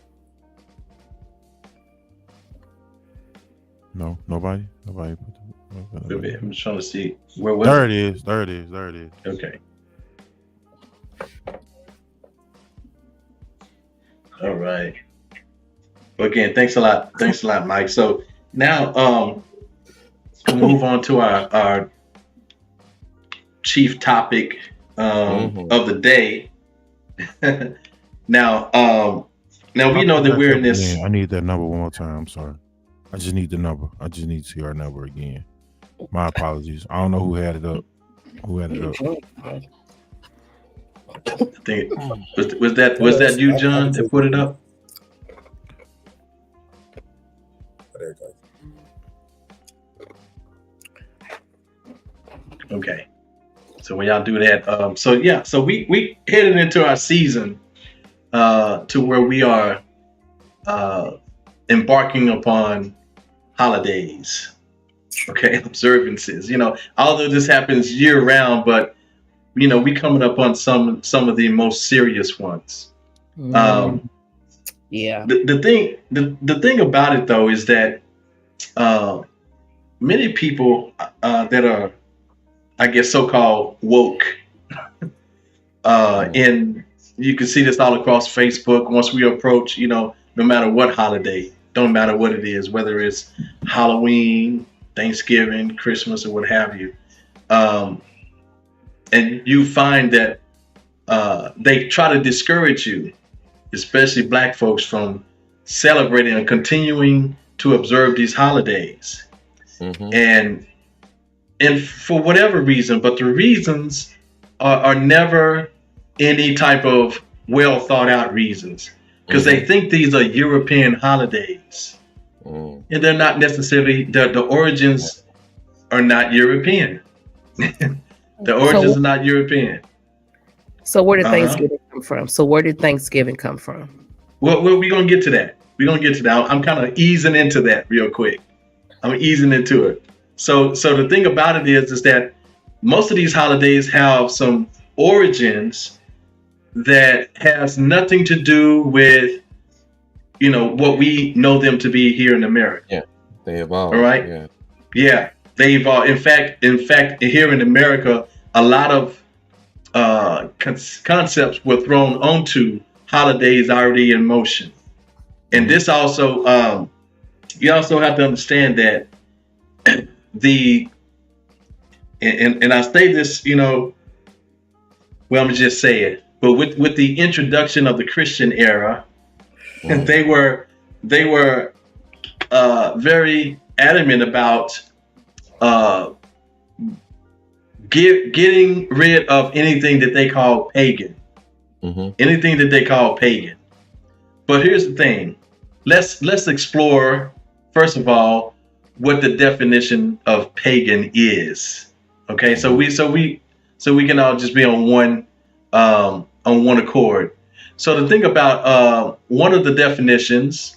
No, nobody. Nobody. I'm just trying to see where was There it? it is. There it is. Okay. All right. Well, again, thanks a lot, Mike. So now, we'll move on to our chief topic of the day. Now we know that we're in this. I need that number one more time. I'm sorry. I just need the number. I just need to see our number again. My apologies. I don't know who had it up. I think was that you, John, that put it up? There it goes. Okay. So when y'all do that, so we headed into our season to where we are embarking upon holidays, okay, observances. Although this happens year round, but we coming up on some of the most serious ones. Yeah. The thing about it though is that many people that are, I guess, so-called woke, and you can see this all across Facebook. Once we approach, no matter what holiday, don't matter what it is, whether it's Halloween, Thanksgiving, Christmas, or what have you, and you find that they try to discourage you, especially Black folks, from celebrating and continuing to observe these holidays. And for whatever reason, but the reasons are never any type of well thought out reasons, because they think these are European holidays, and they're not necessarily. The origins are not European. The origins are not European. So where did Thanksgiving come from? Well, we're gonna get to that. I'm kind of easing into that real quick. I'm easing into it. So the thing about it is that most of these holidays have some origins that has nothing to do with, what we know them to be here in America. Yeah, they evolved. All right. Yeah, they evolved. In fact, here in America, a lot of concepts were thrown onto holidays already in motion. And this also, you also have to understand that and I say this, well, I'm gonna just say it, but with the introduction of the Christian era, they were very adamant about getting rid of anything that they call pagan. Anything that they call pagan. But here's the thing. Let's explore, first of all, what the definition of pagan is. Okay, so we can all just be on one accord. So the thing about one of the definitions,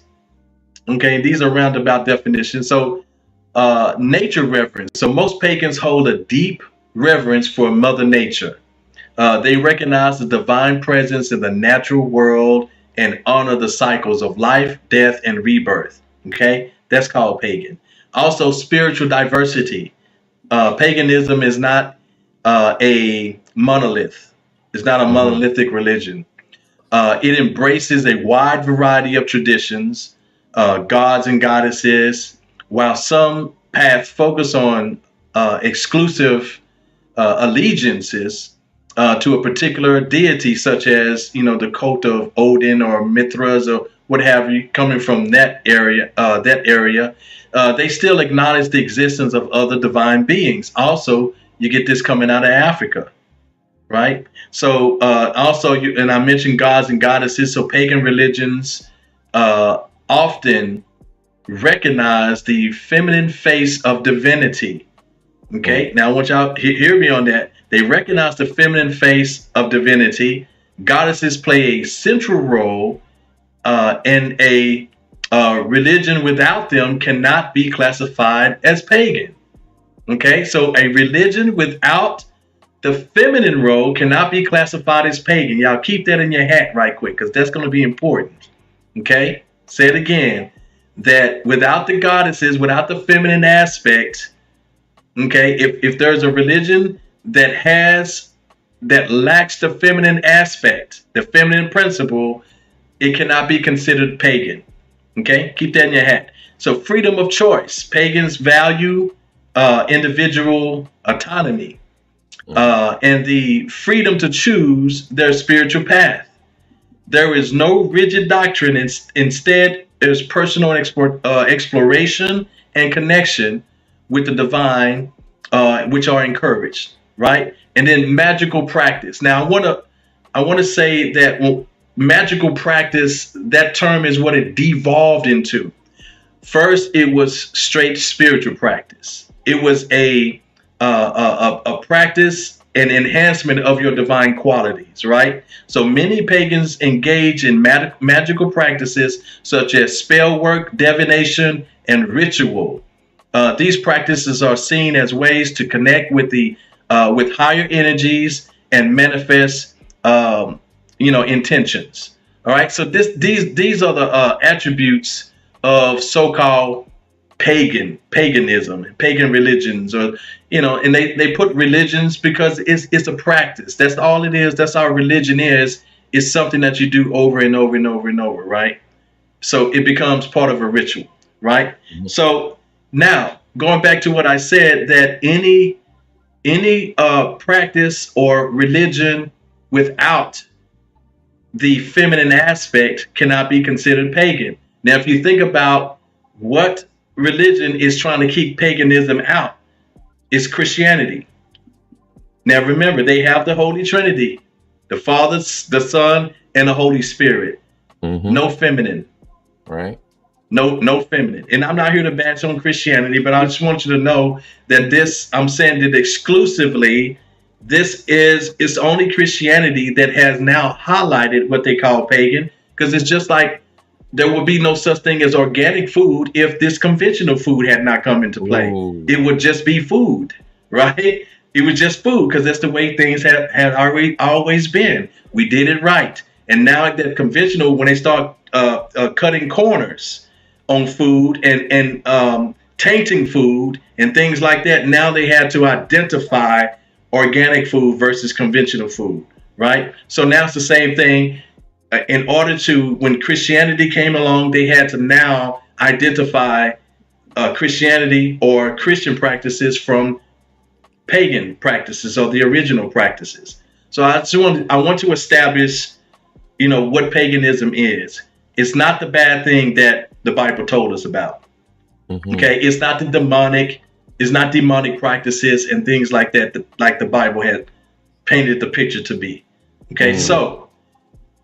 okay, these are roundabout definitions. So nature reverence. So most pagans hold a deep reverence for Mother Nature. They recognize the divine presence in the natural world and honor the cycles of life, death, and rebirth. Okay, that's called pagan. Also, spiritual diversity. Paganism is not a monolith. It's not a monolithic religion. It embraces a wide variety of traditions, gods and goddesses, while some paths focus on exclusive allegiances to a particular deity, such as, you know, the cult of Odin or Mithras or what have you, coming from that area. They still acknowledge the existence of other divine beings. Also, you get this coming out of Africa, right? So also, and I mentioned gods and goddesses. So pagan religions often recognize the feminine face of divinity. Okay, now I want y'all hear me on that. They recognize the feminine face of divinity. Goddesses play a central role, and a religion without them cannot be classified as pagan. Okay, so a religion without the feminine role cannot be classified as pagan. Y'all keep that in your hat right quick, because that's going to be important. Okay, say it again, that without the goddesses, without the feminine aspect, okay, if there's a religion that lacks the feminine aspect, the feminine principle, it cannot be considered pagan. Okay, keep that in your hat. So freedom of choice. Pagans value individual autonomy and the freedom to choose their spiritual path. There is no rigid doctrine. Instead, there's personal exploration and connection with the divine, which are encouraged, right? And then magical practice. Now, I want to say that magical practice, that term is what it devolved into. First, it was straight spiritual practice. It was a practice and enhancement of your divine qualities, right? So many pagans engage in magical practices such as spell work, divination, and ritual. These practices are seen as ways to connect with with higher energies and manifest, intentions. All right. So these are the attributes of so-called paganism, pagan religions, or and they put religions because it's a practice. That's all it is. That's all religion is. It's something that you do over and over and over and over, right? So it becomes part of a ritual, right? Mm-hmm. So now going back to what I said, that any practice or religion without the feminine aspect cannot be considered pagan. Now, if you think about what religion is trying to keep paganism out, it's Christianity. Now, remember, they have the Holy Trinity, the Father, the Son, and the Holy Spirit. Mm-hmm. No feminine. Right. No feminine. And I'm not here to bash on Christianity, but I just want you to know that I'm saying that exclusively, it's only Christianity that has now highlighted what they call pagan, because it's just like there would be no such thing as organic food if this conventional food had not come into play. Ooh. It would just be food, right? It was just food, because that's the way things had always been. We did it right. And now that conventional, when they start cutting corners on food and tainting food and things like that, now they had to identify organic food versus conventional food, right? So now it's the same thing. In order to, when Christianity came along, they had to now identify Christianity or Christian practices from pagan practices or the original practices. So I want to establish, what paganism is. It's not the bad thing that the Bible told us about. Mm-hmm. Okay, it's not demonic practices and things like that, like the Bible had painted the picture to be. Okay, So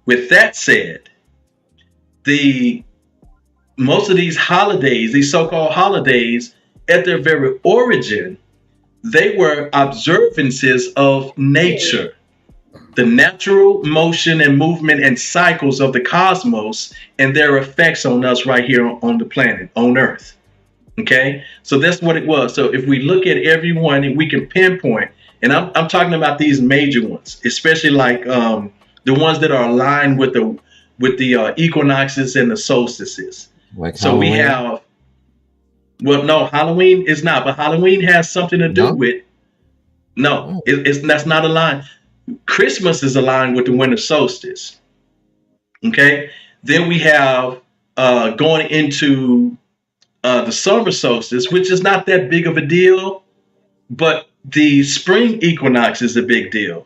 with that said, most of these holidays, these so-called holidays, at their very origin, they were observances of nature, the natural motion and movement and cycles of the cosmos and their effects on us right here on the planet, on Earth. Okay, so that's what it was. So if we look at every one, we can pinpoint, and I'm talking about these major ones, especially like the ones that are aligned with with the equinoxes and the solstices. Like So we Halloween? have, well, no, Halloween is not, but Halloween has something to do No? with, no, Oh, that's not aligned. Christmas is aligned with the winter solstice. Okay. Then we have going into the summer solstice, which is not that big of a deal, but the spring equinox is a big deal.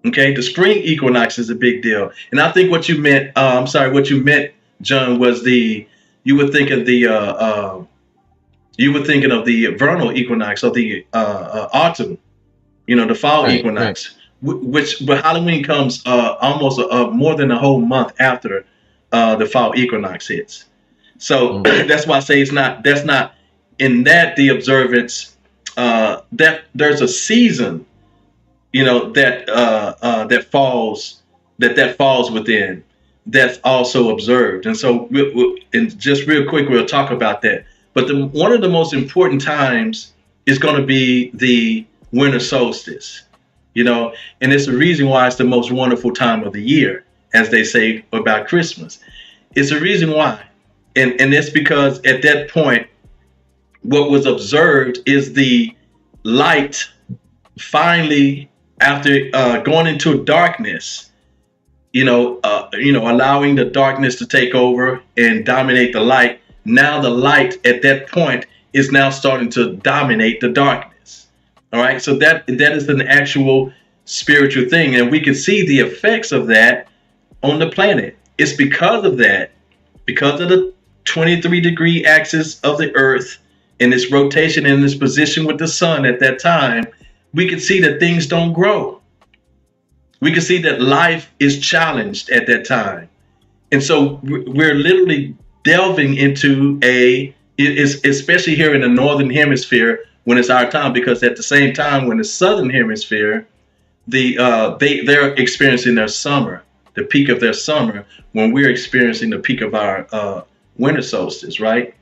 Okay, the spring equinox is a big deal, and I think what you meant, what you meant, John, was you were thinking of the vernal equinox or the autumn, the fall right, right. equinox, but Halloween comes almost more than a whole month after the fall equinox hits. So Mm. that's why I say that's not in that the observance that there's a season, that falls within, that's also observed. And so and just real quick, we'll talk about that. But one of the most important times is going to be the winter solstice, and it's the reason why it's the most wonderful time of the year, as they say about Christmas. It's the reason why. And it's because at that point, what was observed is the light finally, after going into darkness, allowing the darkness to take over and dominate the light. Now the light at that point is now starting to dominate the darkness. All right. So that is an actual spiritual thing. And we can see the effects of that on the planet. It's because of that, because of the 23-degree axis of the earth and its rotation and its position with the sun at that time, we can see that things don't grow. We can see that life is challenged at that time. And so we're literally delving into especially here in the northern hemisphere when it's our time, because at the same time when the southern hemisphere, they're experiencing their summer, the peak of their summer, when we're experiencing the peak of our winter solstice, right?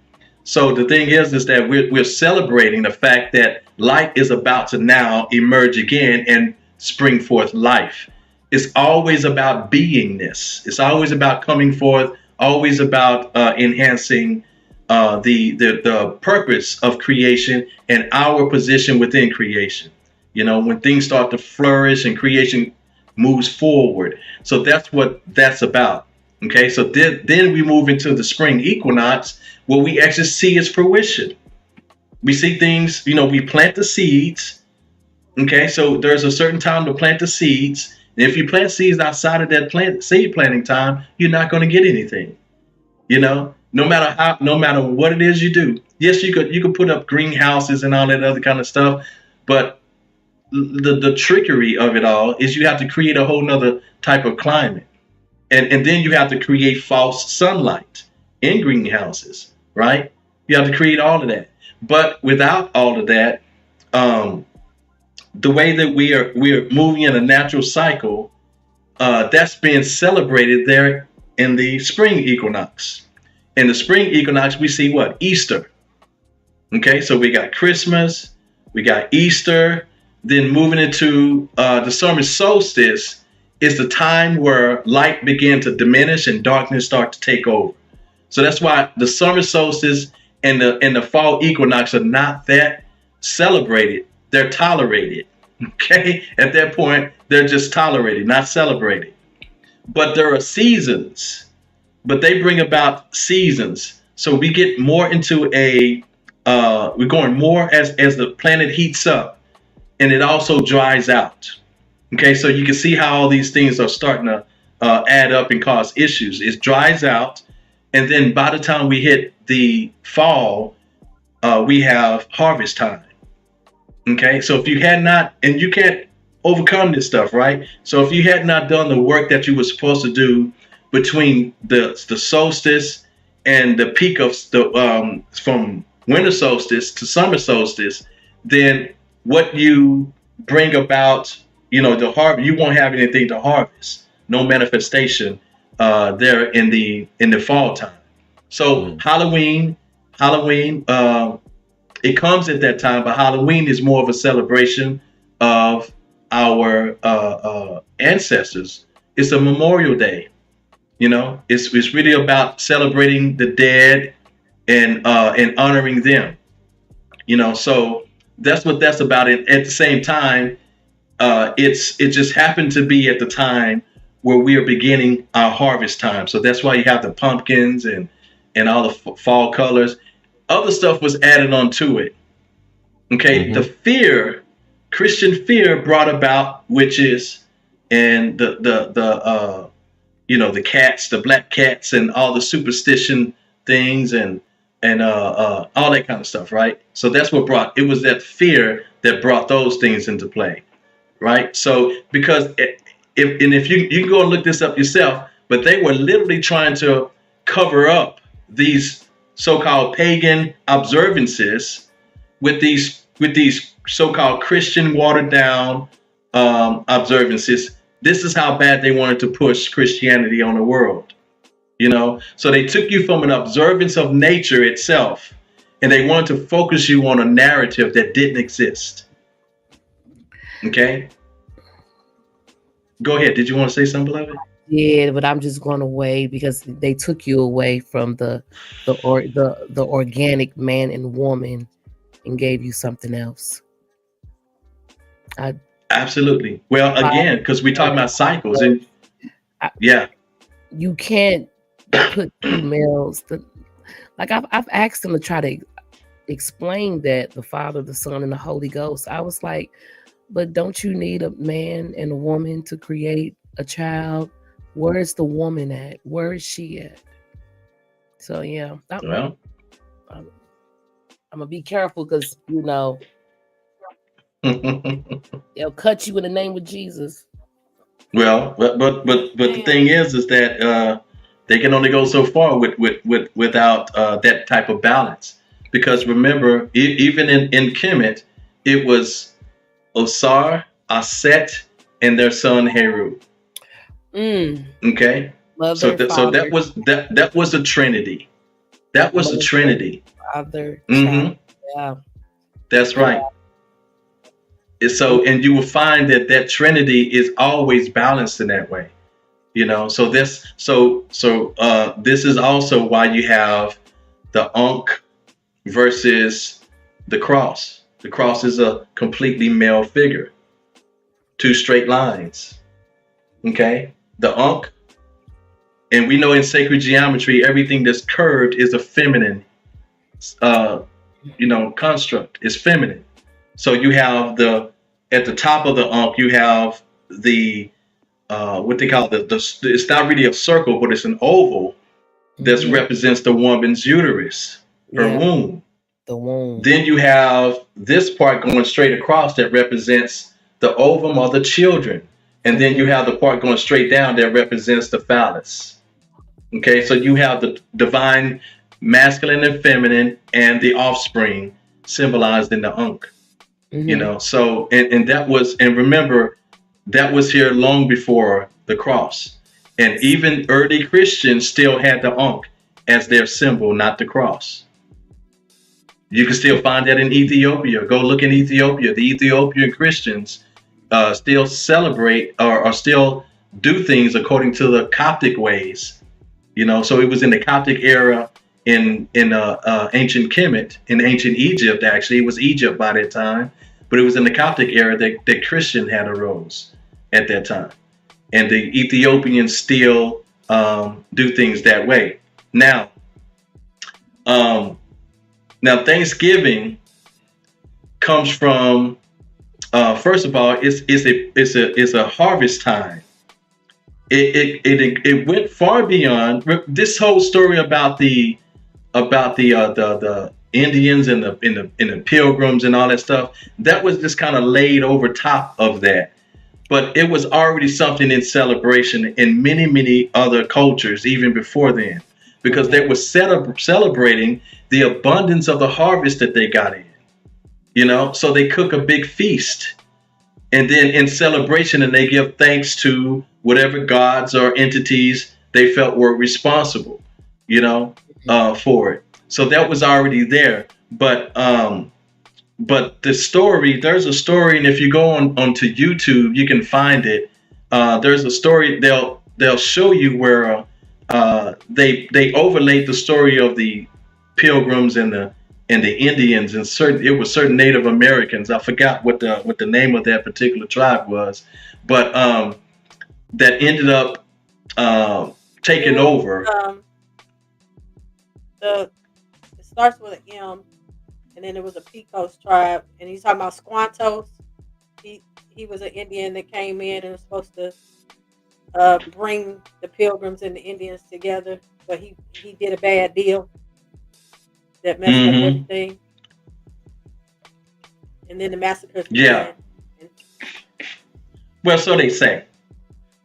So the thing is that we're celebrating the fact that light is about to now emerge again and spring forth life. It's always about beingness. It's always about coming forth, always about enhancing the purpose of creation and our position within creation. When things start to flourish and creation moves forward. So that's what that's about. Okay, so then we move into the spring equinox, where we actually see its fruition. We see things, we plant the seeds. Okay, so there's a certain time to plant the seeds. And if you plant seeds outside of that seed planting time, you're not going to get anything. No matter what it is you do. Yes, you could put up greenhouses and all that other kind of stuff, but the trickery of it all is you have to create a whole nother type of climate. And then you have to create false sunlight in greenhouses, right? You have to create all of that. But without all of that, the way that we are moving in a natural cycle, that's being celebrated there in the spring equinox. In the spring equinox, we see what? Easter. Okay, so we got Christmas, we got Easter, then moving into the summer solstice is the time where light began to diminish and darkness start to take over. So that's why the summer solstice and the fall equinox are not that celebrated. They're tolerated. Okay, at that point, they're just tolerated, not celebrated. But there are seasons, but they bring about seasons. So we get more into we're going more as the planet heats up, and it also dries out. Okay, so you can see how all these things are starting to add up and cause issues. It dries out, and then by the time we hit the fall, we have harvest time. Okay, so if you had not, and you can't overcome this stuff, right? So if you had not done the work that you were supposed to do between the solstice and the peak of the from winter solstice to summer solstice, then what you bring about, the harvest, you won't have anything to harvest. No manifestation there in the fall time. So Halloween, it comes at that time, but Halloween is more of a celebration of our ancestors. It's a Memorial Day. You know, it's really about celebrating the dead and honoring them. You know, so that's what that's about. It at the same time, it just happened to be at the time where we are beginning our harvest time. So that's why you have the pumpkins and all the fall colors. Other stuff was added onto it. Okay, the fear, Christian fear, brought about witches and the cats, the black cats, and all the superstition things and all that kind of stuff, right? So that's what brought, it was that fear that brought those things into play, right? So because if you can go and look this up yourself, but they were literally trying to cover up these so-called pagan observances with these so-called Christian watered down observances. This is how bad they wanted to push Christianity on the world. You know, so they took you from an observance of nature itself, and they wanted to focus you on a narrative that didn't exist. Okay. Go ahead. Did you want to say something, beloved? Yeah, but I'm just going away because they took you away from the organic man and woman and gave you something else. Absolutely. Well, again, because we talk about cycles, and you can't put two males. Like I've asked them to try to explain that the Father, the Son, and the Holy Ghost. I was like, but don't you need a man and a woman to create a child? Where is the woman at? Where is she at? So yeah, I'm gonna be careful because they'll cut you in the name of Jesus. Well, but the thing is that they can only go so far without that type of balance. Because remember, even in Kemet, it was Osar, Aset, and their son Heru. Okay, so that was a trinity. That was a trinity. Father, yeah, that's right. So, and you will find that trinity is always balanced in that way. You know, so this is also why you have the Ankh versus the cross. The cross is a completely male figure, two straight lines. Okay, the Ankh, and we know in sacred geometry everything that's curved is a feminine, construct. It's feminine. So you have at the top of the Ankh, you have the what they call it's not really a circle, but it's an oval that represents the woman's uterus, her womb. The womb. Then you have this part going straight across that represents the ovum or the children. And then you have the part going straight down that represents the phallus. Okay, so you have the divine masculine and feminine and the offspring symbolized in the Ankh. You know, so and that was, and remember, that was here long before the cross. And even early Christians still had the Ankh as their symbol, not the cross. You can still find that in Ethiopia. Go look in Ethiopia. The Ethiopian Christians still celebrate or still do things according to the Coptic ways. You know, so it was in the Coptic era in ancient Kemet, in ancient Egypt. Actually, it was Egypt by that time, but it was in the Coptic era that Christian had arose at that time, and the Ethiopians still do things that way. Now Thanksgiving comes from first of all, it's a harvest time. It went far beyond this whole story about the Indians and the Pilgrims and all that stuff. That was just kind of laid over top of that, but it was already something in celebration in many other cultures even before then, because they were celebrating the abundance of the harvest that they got in. You know, so they cook a big feast, and then in celebration, and they give thanks to whatever gods or entities they felt were responsible, for it. So that was already there. But the story, there's a story, and if you go onto YouTube, you can find it. There's a story. They'll show you where they overlaid the story of the Pilgrims and the Indians and certain Native Americans. I forgot what the name of that particular tribe was, but that ended up taking over. It starts with an M, and then there was a Pecos tribe, and he's talking about Squantos. He was an Indian that came in and was supposed to bring the Pilgrims and the Indians together, but he did a bad deal that messed up everything. And then the massacres began. Well, so they say.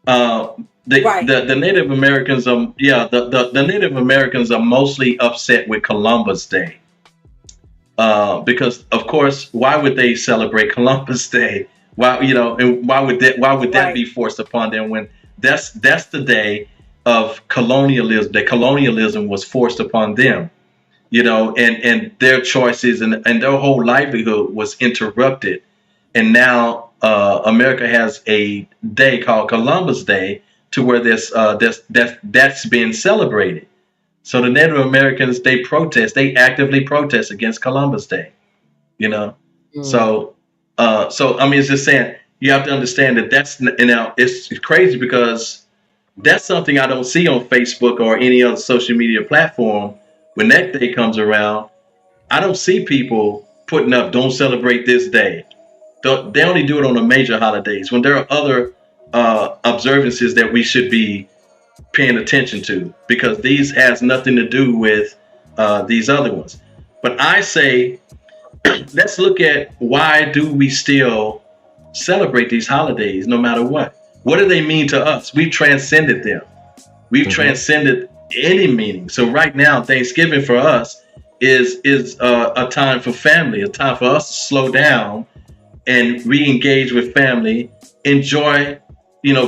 The Native Americans the Native Americans are mostly upset with Columbus Day. Because of course, why would they celebrate Columbus Day? Why, and why would that be forced upon them when that's the day of colonialism? That colonialism was forced upon them, and their choices and their whole livelihood was interrupted. And now America has a day called Columbus Day, to where that's being celebrated. So the Native Americans, they actively protest against Columbus Day, So I mean, it's just saying, you have to understand that it's crazy, because that's something I don't see on Facebook or any other social media platform. When that day comes around, I don't see people putting up, don't celebrate this day. They only do it on the major holidays, when there are other observances that we should be paying attention to, because these has nothing to do with these other ones. But I say, let's look at, why do we still celebrate these holidays no matter what? What do they mean to us? We've transcended them. We've transcended any meaning. So right now, Thanksgiving for us is a time for family, a time for us to slow down and re-engage with family, enjoy,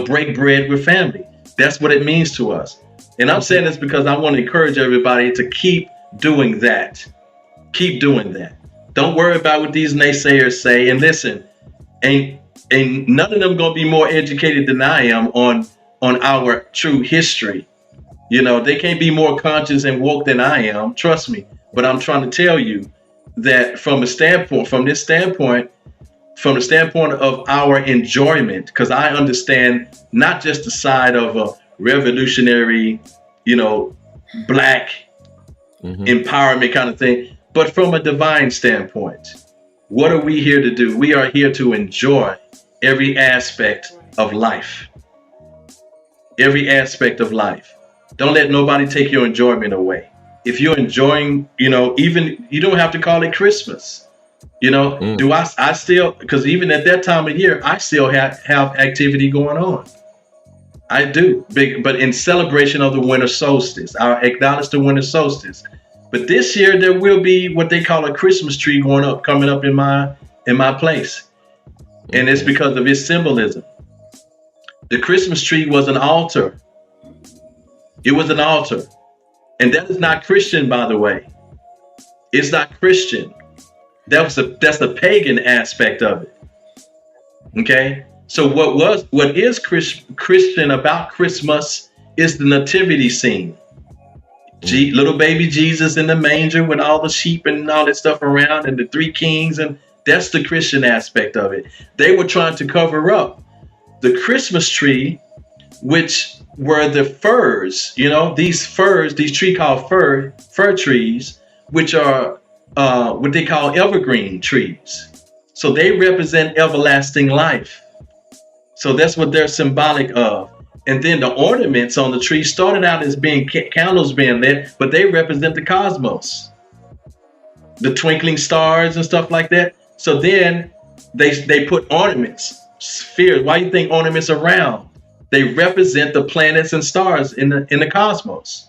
break bread with family. That's what it means to us. And I'm saying this because I want to encourage everybody to keep doing that. Keep doing that. Don't worry about what these naysayers say. And listen, ain't none of them gonna be more educated than I am on our true history. They can't be more conscious and woke than I am. Trust me. But I'm trying to tell you that from the standpoint of our enjoyment, because I understand not just the side of a revolutionary, black empowerment kind of thing, but from a divine standpoint. What are we here to do? We are here to enjoy every aspect of life. Every aspect of life. Don't let nobody take your enjoyment away. If you're enjoying, even, you don't have to call it Christmas. Do I still, because even at that time of year, I still have activity going on. I do, but in celebration of the winter solstice. I acknowledge the winter solstice. But this year there will be what they call a Christmas tree coming up in my place. And it's because of its symbolism. The Christmas tree was an altar. It was an altar. And that is not Christian, by the way. It's not Christian. That's the pagan aspect of it. Okay? So what is Christian about Christmas is the nativity scene. Little baby Jesus in the manger with all the sheep and all that stuff around, and the three kings, and that's the Christian aspect of it. They were trying to cover up the Christmas tree, which were the firs, these trees called fir trees, which are what they call evergreen trees. So they represent everlasting life. So that's what they're symbolic of. And then the ornaments on the tree started out as being candles being lit, but they represent the cosmos, the twinkling stars and stuff like that. So then they put ornaments, spheres. Why do you think ornaments are round? They represent the planets and stars in the cosmos.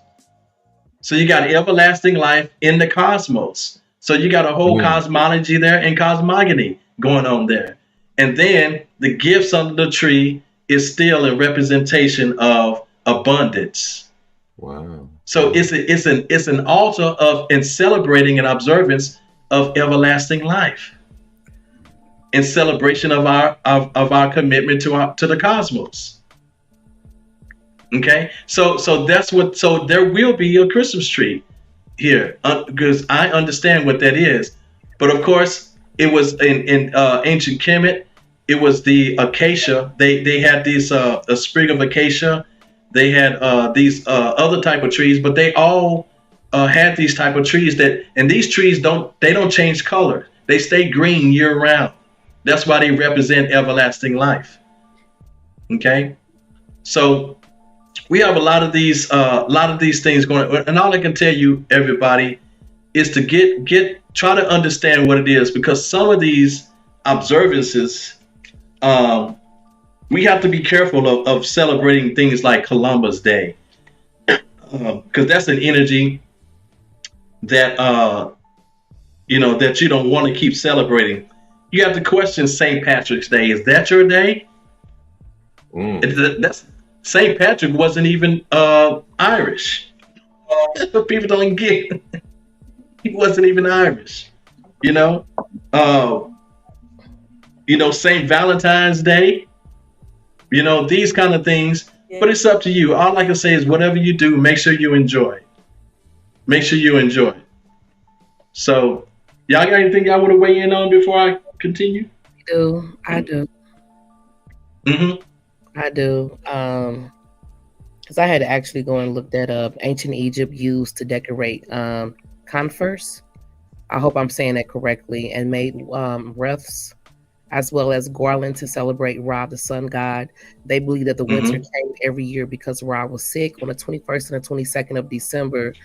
So you got everlasting life in the cosmos. So you got a whole cosmology there and cosmogony going on there. And then the gifts under the tree is still a representation of abundance. Wow. So it's an altar of and celebrating an observance of everlasting life, in celebration of our commitment to the cosmos. Okay, so that's what. So there will be a Christmas tree here because I understand what that is. But of course, it was in ancient Kemet. It was the acacia. They had these a sprig of acacia. They had these other type of trees, but they all had these type of trees and these trees don't change color. They stay green year round. That's why they represent everlasting life. Okay, so we have a lot of these things going on, and all I can tell you, everybody, is to try to understand what it is, because some of these observances, we have to be careful of celebrating things like Columbus Day, because that's an energy that that you don't want to keep celebrating. You have to question St. Patrick's Day. Is that your day? That's St. Patrick wasn't even Irish. That's what people don't get. He wasn't even Irish. St. Valentine's Day. These kind of things. Yeah. But it's up to you. All I can say is whatever you do, make sure you enjoy. Make sure you enjoy. So, y'all got anything y'all want to weigh in on before I continue? I do. Mm-hmm. I do. Because I had to actually go and look that up. Ancient Egypt used to decorate conifers. I hope I'm saying that correctly. And made wreaths as well as garland to celebrate Ra, the sun god. They believe that the winter came every year because Ra was sick on the 21st and the 22nd of December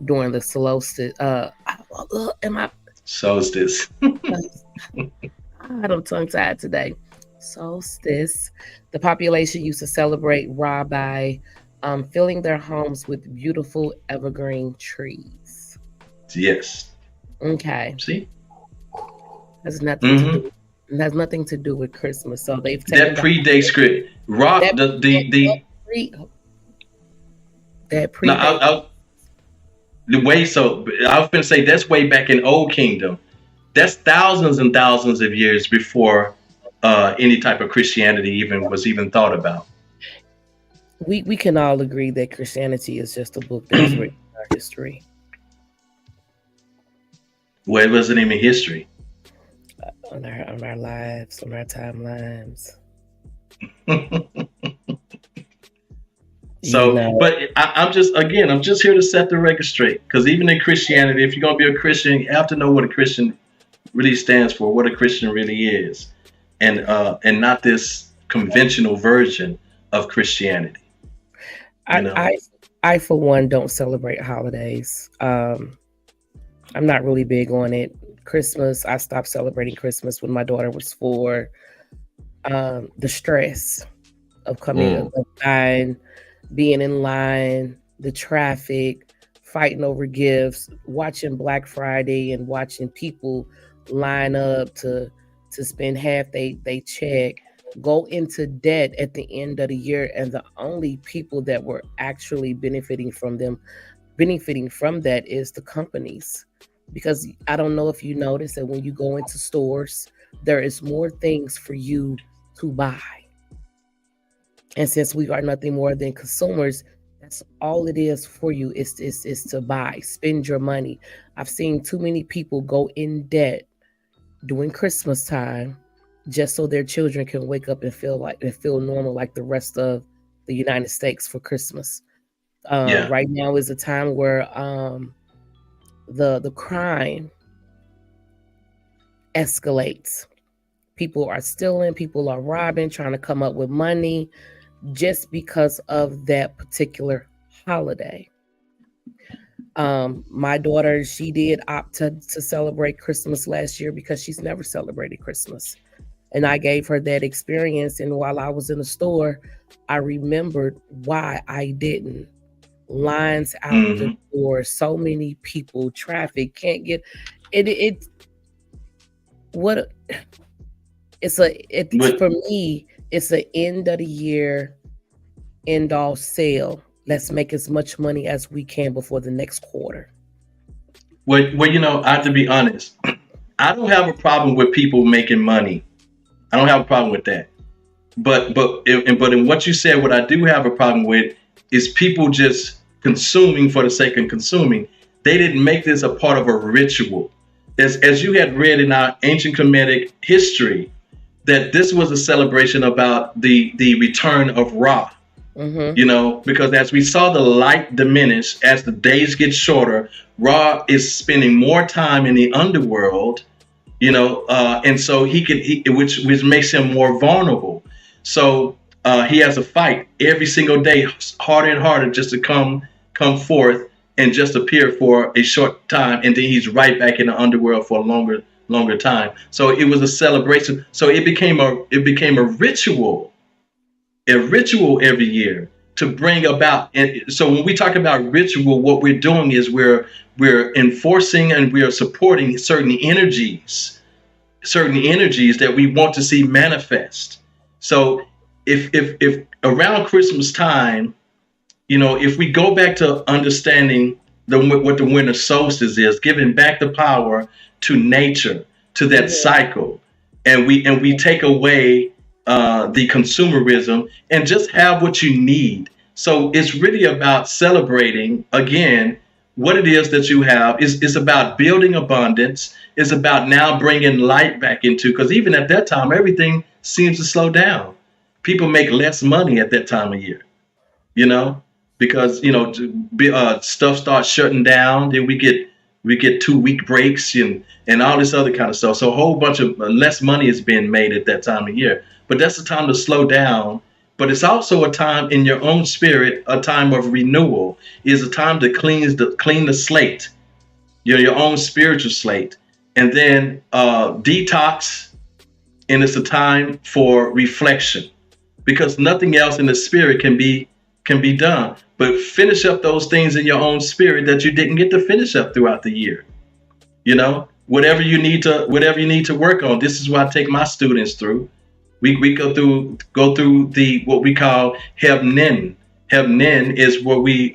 during the solstice. Solstice. I'm tongue-tied today. Solstice. The population used to celebrate Ra by filling their homes with beautiful evergreen trees. Yes. Okay. See? Has nothing to do. It has nothing to do with Christmas. So they've taken that predates script. Rock that the way. So I was going to say that's way back in Old Kingdom. That's thousands and thousands of years before any type of Christianity was even thought about. We can all agree that Christianity is just a book that's written in our history. Well, it wasn't even history. On our lives, on our timelines. So, but I'm just here to set the record straight. Because even in Christianity, if you're going to be a Christian, you have to know what a Christian really stands for, what a Christian really is, and not this conventional version of Christianity. I for one don't celebrate holidays. I'm not really big on it. Christmas, I stopped celebrating Christmas when my daughter was 4. The stress of coming up, being in line, the traffic, fighting over gifts, watching Black Friday and watching people line up to spend half they check, go into debt at the end of the year, and the only people that were actually benefiting from that is the companies. Because I don't know if you notice that when you go into stores, there is more things for you to buy. And since we are nothing more than consumers, that's all it is for you is to buy, spend your money. I've seen too many people go in debt during Christmas time just so their children can wake up and feel normal like the rest of the United States for Christmas. Right now is a time where the crime escalates. People are stealing, people are robbing, trying to come up with money just because of that particular holiday. My daughter, she did opt to celebrate Christmas last year because she's never celebrated Christmas. And I gave her that experience. And while I was in the store, I remembered why I didn't. Lines out the door, so many people, traffic, can't get it. For me, it's an end of the year, end all sale. Let's make as much money as we can before the next quarter. Well, I have to be honest. I don't have a problem with people making money. I don't have a problem with that. But in what you said, what I do have a problem with is people just consuming for the sake of consuming. They didn't make this a part of a ritual. As you had read in our ancient Kemetic history, that this was a celebration about the return of Ra. You know, because as we saw the light diminish as the days get shorter, Ra is spending more time in the underworld, you know, and so which makes him more vulnerable. So he has a fight every single day, harder and harder, just to come forth and just appear for a short time, and then he's right back in the underworld for a longer time. So it was a celebration. So it became a ritual every year to bring about. And so when we talk about ritual, what we're doing is we're enforcing and we are supporting certain energies that we want to see manifest. So if around Christmas time, you know, if we go back to understanding what the winter solstice is, giving back the power to nature, to that cycle, and we take away the consumerism and just have what you need. So it's really about celebrating again what it is that you have. It's about building abundance. It's about now bringing light back into, because even at that time, everything seems to slow down. People make less money at that time of year, you know, because, you know, stuff starts shutting down. Then we get 2-week breaks and all this other kind of stuff. So a whole bunch of less money is being made at that time of year. But that's the time to slow down. But it's also a time in your own spirit, a time of renewal. It's a time to clean the slate, your own spiritual slate, and then detox. And it's a time for reflection, because nothing else in the spirit can be done. But finish up those things in your own spirit that you didn't get to finish up throughout the year. You know, whatever you need to work on. This is what I take my students through. We go through the what we call Hevnin. Hevnin is where we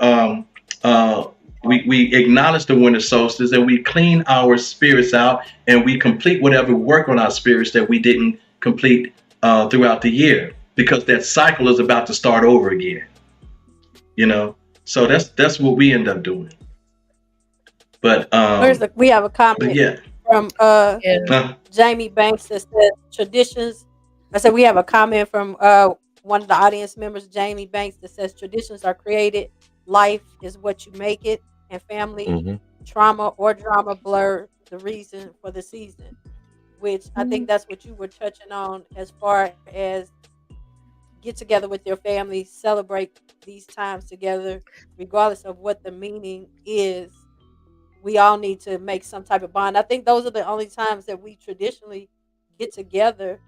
acknowledge the winter solstice and we clean our spirits out and we complete whatever work on our spirits that we didn't complete throughout the year, because that cycle is about to start over again. You know, so that's what we end up doing. But we have a comment from Jamie Banks that says traditions. I said we have a comment from one of the audience members, Jamie Banks, that says traditions are created, life is what you make it, and family trauma or drama blur the reason for the season. Which I think that's what you were touching on as far as get together with your family, celebrate these times together, regardless of what the meaning is. We all need to make some type of bond. I think those are the only times that we traditionally get together.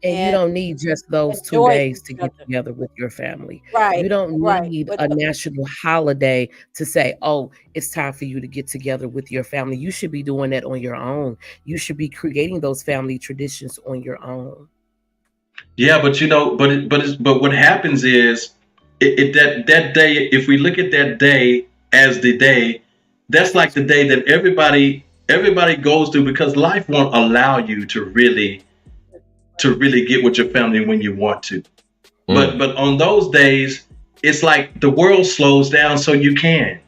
And you don't need just those 2 days to get together with your family. Right. You don't need a national holiday to say, oh, it's time for you to get together with your family. You should be doing that on your own. You should be creating those family traditions on your own. Yeah, but you know, but what happens is that day, if we look at that day as the day, that's like the day that everybody goes through, because life won't allow you to really get with your family when you want to. But on those days, it's like the world slows down so you can.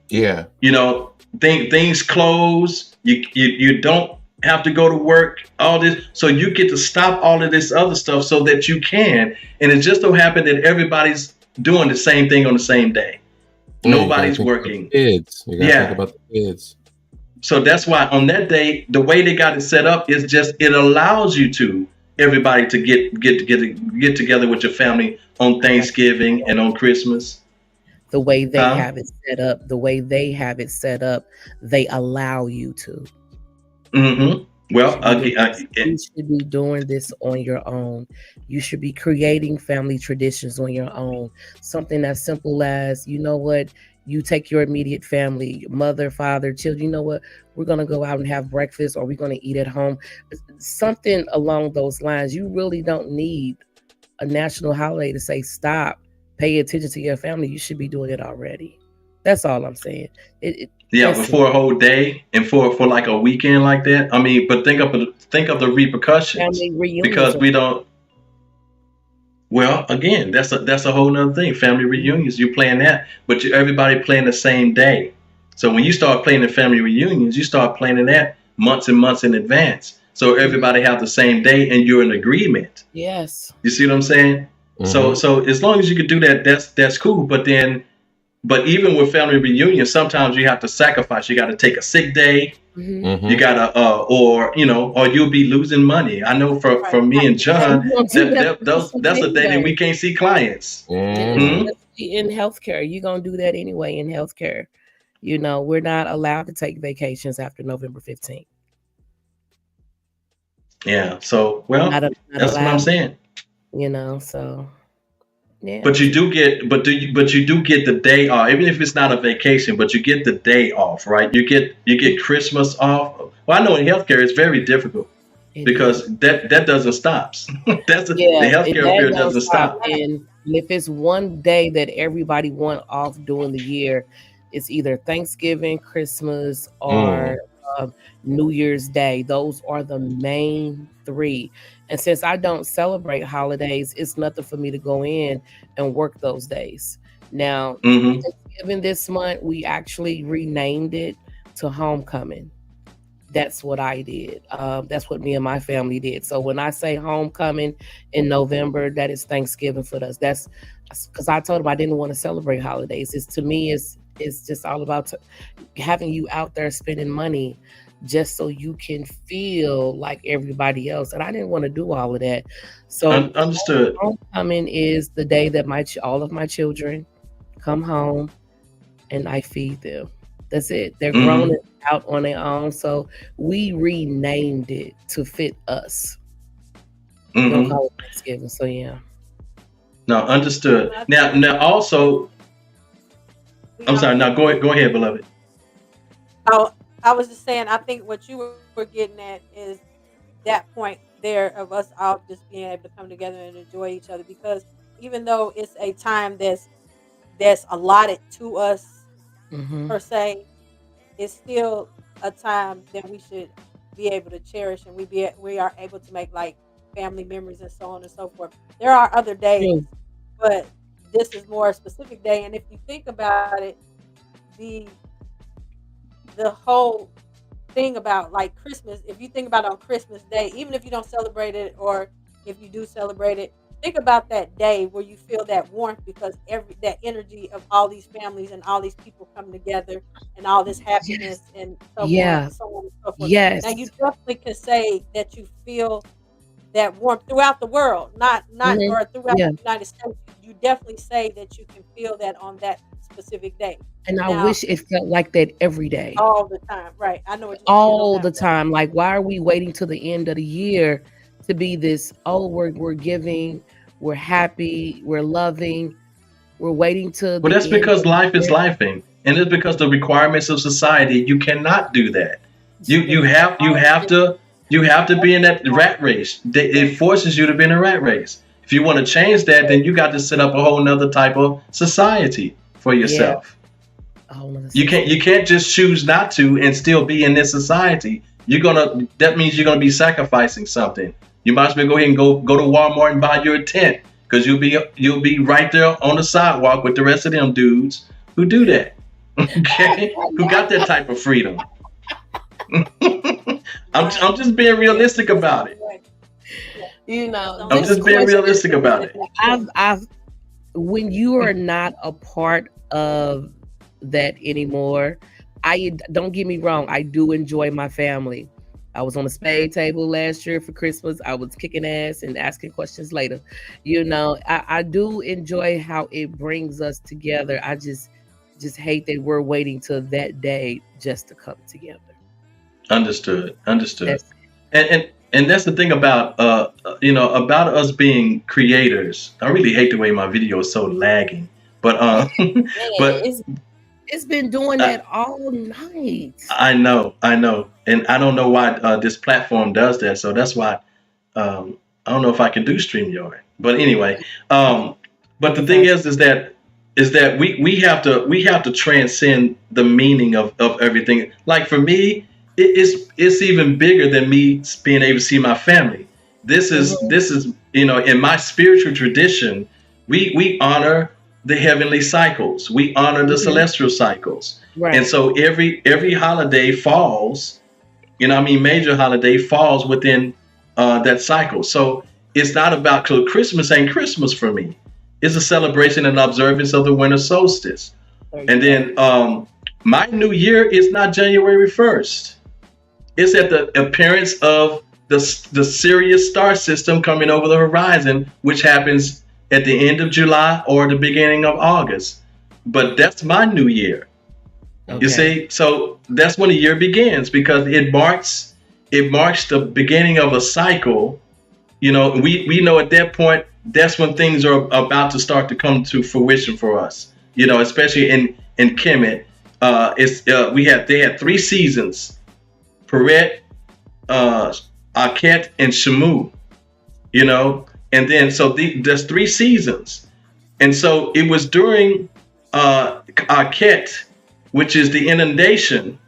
Yeah. You know, things close. You don't have to go to work, all this. So you get to stop all of this other stuff so that you can. And it just so happened that everybody's doing the same thing on the same day. Nobody's working. Kids. You gotta think about the kids. So that's why on that day, the way they got it set up is just, it allows you to everybody to get together with your family on Thanksgiving and on Christmas. The way they have it set up, they allow you to. Well, you should be doing this on your own. You should be creating family traditions on your own. Something as simple as, you know what, you take your immediate family, mother, father, children, you know what, we're going to go out and have breakfast, or we're going to eat at home. Something along those lines. You really don't need a national holiday to say, stop, pay attention to your family. You should be doing it already. That's all I'm saying. But for a whole day and for like a weekend like that. I mean, but think of the repercussions, because we don't. Well, again, that's a whole nother thing. Family reunions, you playing that, but everybody playing the same day. So when you start playing the family reunions, you start planning that months and months in advance. So everybody have the same day, and you're in agreement. Yes. You see what I'm saying? Mhm. So as long as you can do that, that's cool. But even with family reunions, sometimes you have to sacrifice. You got to take a sick day. Mhm. Mhm. You gotta, or you'll be losing money. I know for me and John, You gonna do that's a day that anyway. we can't see clients. Mhm. Especially in healthcare, you're gonna do that anyway in healthcare. We're not allowed to take vacations after November 15th. Yeah. So, well, Not that's what I'm allowed. saying. So yeah. But you do get, but you do get the day off, even if it's not a vacation. But you get the day off, right? You get Christmas off. Well, I know in healthcare it's very difficult It because is. that doesn't stop. The Yeah, healthcare that fair don't doesn't stop. stop. And if it's one day that everybody want off during the year, it's either Thanksgiving, Christmas, or New Year's Day. Those are the main three. And since I don't celebrate holidays, it's nothing for me to go in and work those days. Now, Hmm. Thanksgiving this month, we actually renamed it to Homecoming. That's what I did. That's what me and my family did. So when I say homecoming in November, that is Thanksgiving for us. That's because I told them I didn't want to celebrate holidays. It's just all about having you out there spending money just so you can feel like everybody else. And I didn't want to do all of that. So Understood. homecoming is the day that all of my children come home and I feed them. That's it. They're grown and out on their own. So we renamed it to fit us. We don't Hmm. call it Thanksgiving. So yeah. No, understood. Now, also, I'm sorry. Now, go ahead, beloved. I was just saying, I think what you were getting at is that point there of us all just being able to come together and enjoy each other, because even though it's a time that's allotted to us Mm-hmm. per se, it's still a time that we should be able to cherish, and we are able to make like family memories and so on and so forth. There are other days, but this is more a specific day. And if you think about it, the the whole thing about like Christmas, if you think about it on Christmas Day, even if you don't celebrate it, or if you do celebrate it, think about that day where you feel that warmth, because that energy of all these families and all these people coming together and all this happiness and so forth Yeah. and so on and so forth. Yes. Now you definitely can say that you feel that warmth throughout the world, not Mhm. or throughout Yeah. the United States. You definitely say that you can feel that on that specific day. And I Now, wish it felt like that every day. all the time, right? I know what you're saying. All the time. Like, why are we waiting till the end of the year to be this? Oh, we're giving, we're happy, we're loving, we're waiting to. Well, that's because life is lifing, and it's because the requirements of society. You cannot do that. You have to be in that rat race. It forces you to be in a rat race. If you want to change that, then you got to set up a whole nother type of society for yourself. You can't just choose not to and still be in this society. That means you're gonna be sacrificing something. You might as well go ahead and go to Walmart and buy you a tent, because you'll be right there on the sidewalk with the rest of them dudes who do that. Okay, who got that type of freedom. I'm just being realistic about it. I'm just being realistic about it. I've when you are not a part of that anymore, don't get me wrong, I do enjoy my family. I was on a spade table last year for Christmas. I was kicking ass and asking questions later. I do enjoy how it brings us together. I just hate that we're waiting till that day just to come together. Understood. And that's the thing about about us being creators. I really hate the way my video is so lagging, but but it's been doing that all night. I know, and I don't know why this platform does that. So that's why I don't know if I can do StreamYard. But anyway, but the thing is that we have to transcend the meaning of everything. Like for me, it's even bigger than me being able to see my family. This is in my spiritual tradition, we honor the heavenly cycles. We honor the celestial cycles. Right. And so every holiday falls, major holiday falls within that cycle. So it's not about, Christmas ain't Christmas for me. It's a celebration and observance of the winter solstice. And then my new year is not January 1st. It's at the appearance of the Sirius star system coming over the horizon, which happens at the end of July or the beginning of August. But that's my new year. Okay. You see, so that's when the year begins, because it marks the beginning of a cycle. We know at that point, that's when things are about to start to come to fruition for us. Especially in Kemet, they had 3 seasons: Peret, Akhet, and Shamu. And then so there's 3 seasons, and so it was during Akhet, which is the inundation,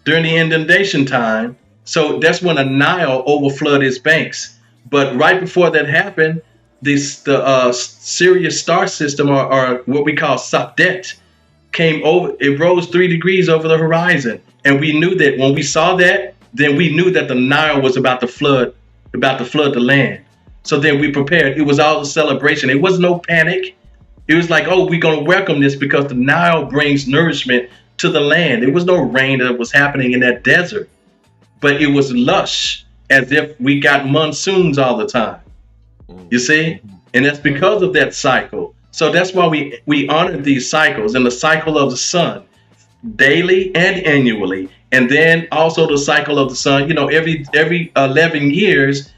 during the inundation time. So that's when the Nile overflowed its banks. But right before that happened, the Sirius star system, or what we call Sapdet, came over. It rose 3 degrees over the horizon, and we knew that when we saw that, then we knew that the Nile was about to flood the land. So then we prepared. It was all a celebration. It was no panic. It was like, oh, we're going to welcome this because the Nile brings nourishment to the land. There was no rain that was happening in that desert, but it was lush, as if we got monsoons all the time. You see? And that's because of that cycle. So that's why we honor these cycles, and the cycle of the sun daily and annually. And then also the cycle of the sun, every 11 years,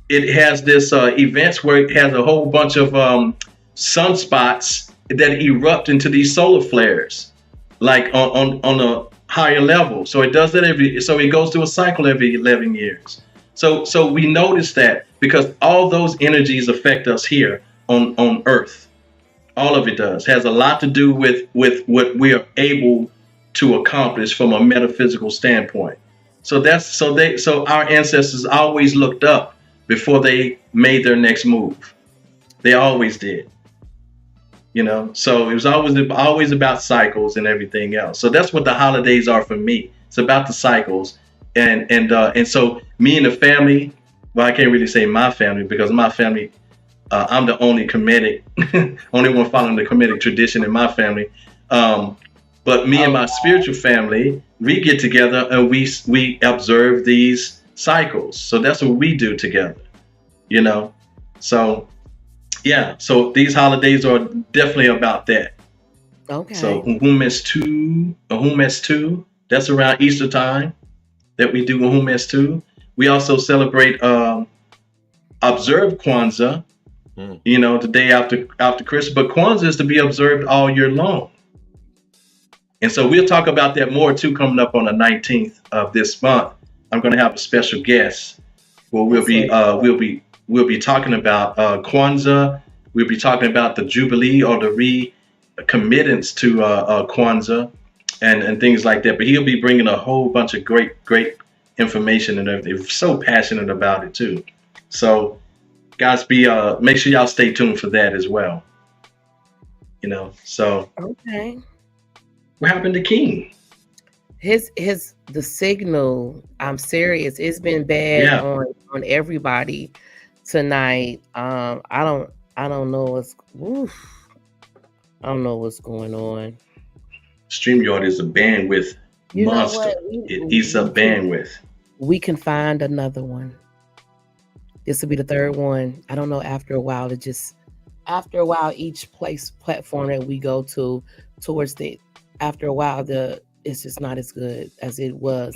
it has this events where it has a whole bunch of sunspots that erupt into these solar flares, like on a higher level. So it does that so it goes through a cycle every 11 years. So we notice that because all those energies affect us here on Earth. All of it has a lot to do with what we are able to accomplish from a metaphysical standpoint. So our ancestors always looked up before they made their next move. They always did. So it was always about cycles and everything else. So that's what the holidays are for me. It's about the cycles, and so me and the family. Well, I can't really say my family, because my family, I'm the only Kemetic, only one following the Kemetic tradition in my family. But me and my spiritual family, we get together and we observe these cycles. So that's what we do together. So yeah, so these holidays are definitely about that. Okay. So Uhumes 2, that's around Easter time that we do Uhumes 2. We also celebrate observe Kwanzaa, the day after Christmas. But Kwanzaa is to be observed all year long. And so we'll talk about that more too coming up on the 19th of this month. I'm going to have a special guest where we'll be talking about Kwanzaa. We'll be talking about the Jubilee or the recommittance to Kwanzaa and things like that. But he'll be bringing a whole bunch of great information and everything. He's so passionate about it too. So guys, make sure y'all stay tuned for that as well. So Okay. what happened to King? The signal, I'm serious, it's been bad on everybody tonight. I don't know what's going on. StreamYard is a bandwidth monster. It eats up bandwidth. We can find another one. This will be the 3rd one. I don't know, after a while, each platform that we go to after a while, it's just not as good as it was.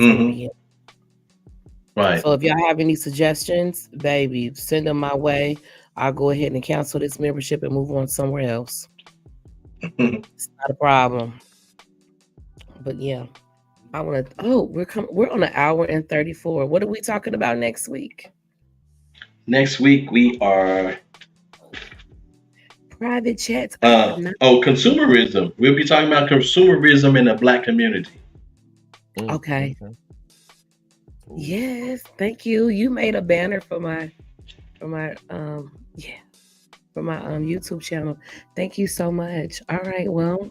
Right. So if y'all have any suggestions, baby, send them my way. I'll go ahead and cancel this membership and move on somewhere else. It's not a problem. But yeah, I want to. We're on 1 hour and 34. What are we talking about next week? Next week we are private chats. Consumerism. We'll be talking about consumerism in the Black community. Okay. Yes, thank you. You made a banner for my for my YouTube channel. Thank you so much. All right, well,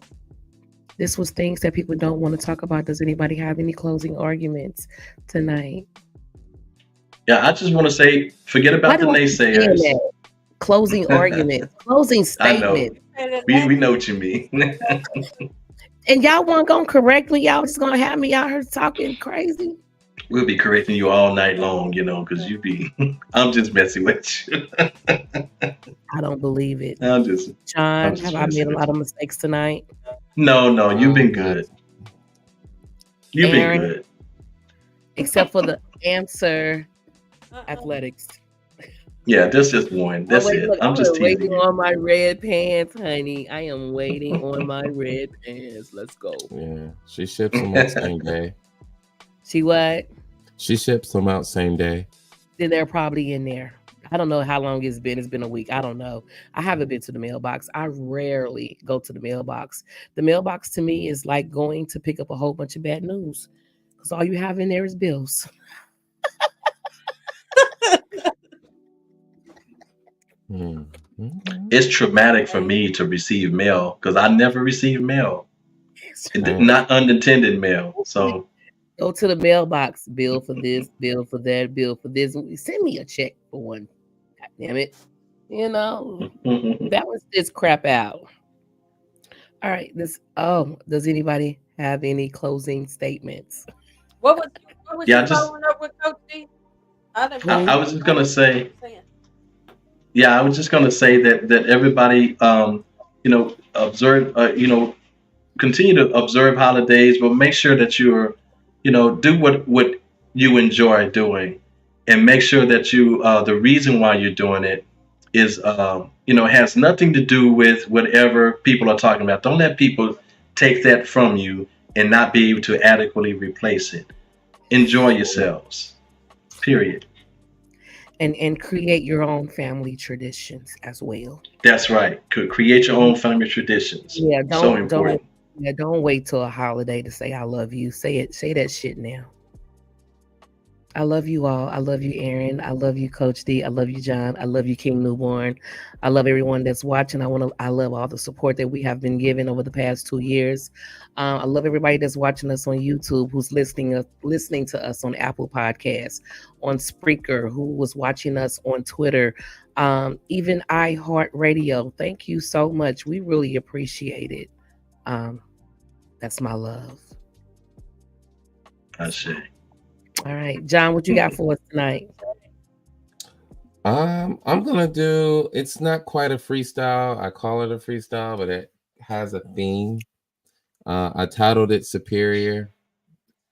this was things that people don't want to talk about. Does anybody have any closing arguments tonight? Yeah, I just want to say, forget Why about the do I keep saying naysayers. that? Closing arguments, closing I know. statements. We know what you mean. And y'all weren't gonna correct me. Y'all just gonna have me out here talking crazy. We'll be correcting you all night long, you know, because you be. I'm just messing with you. I don't believe it. I'm just. John, just have I made messing a with lot of mistakes tonight? No, you've been God. good. You've been Aaron? good. Except for the answer, athletics. Yeah, that's just one. That's wait, it. look, I'm just waiting teasing you. on my red pants, honey. I am waiting on my red pants. Let's go. Yeah, she ships them out same day. See what? She ships them out same day. Then they're probably in there. I don't know how long it's been. It's been a week. I don't know. I haven't been to the mailbox. I rarely go to the mailbox. The mailbox to me is like going to pick up a whole bunch of bad news because all you have in there is bills. It's traumatic for me to receive mail because I never received mail. Not unintended mail. So go to the mailbox. Bill for this, bill for that, bill for this. Send me a check for one. God damn it. You know, balance this crap out. All right. Does anybody have any closing statements? What was Yeah, you following up with, Coach D? I was just gonna say. Yeah, I was just gonna say that everybody, observe, continue to observe holidays, but make sure that you're, do what you enjoy doing, and make sure that you, the reason why you're doing it is, has nothing to do with whatever people are talking about. Don't let people take that from you and not be able to adequately replace it. Enjoy yourselves. Period. And create your own family traditions as well. That's right. Could create your own family traditions. Yeah, Important. don't wait till a holiday to say I love you. Say that shit now. I love you all. I love you, Aaron. I love you, Coach D. I love you, John. I love you, King Newborn. I love everyone that's watching. I love all the support that we have been given over the past 2 years. I love everybody that's watching us on YouTube, who's listening to us on Apple Podcasts, on Spreaker, who was watching us on Twitter, even iHeartRadio. Thank you so much. We really appreciate it. That's my love. I see. All right, John, what you got for us tonight? I'm gonna do. It's not quite a freestyle. I call it a freestyle, but it has a theme. I titled it "Superior."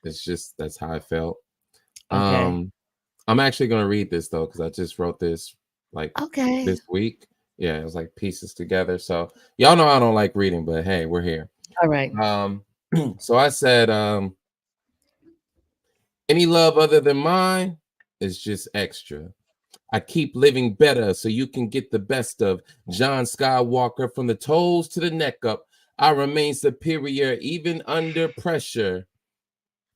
That's how I felt. Okay. I'm actually gonna read this though because I just wrote this this week. Yeah, it was like pieces together. So y'all know I don't like reading, but hey, we're here. All right. So I said, any love other than mine is just extra. I keep living better so you can get the best of John Skywalker from the toes to the neck up. I remain superior even under pressure.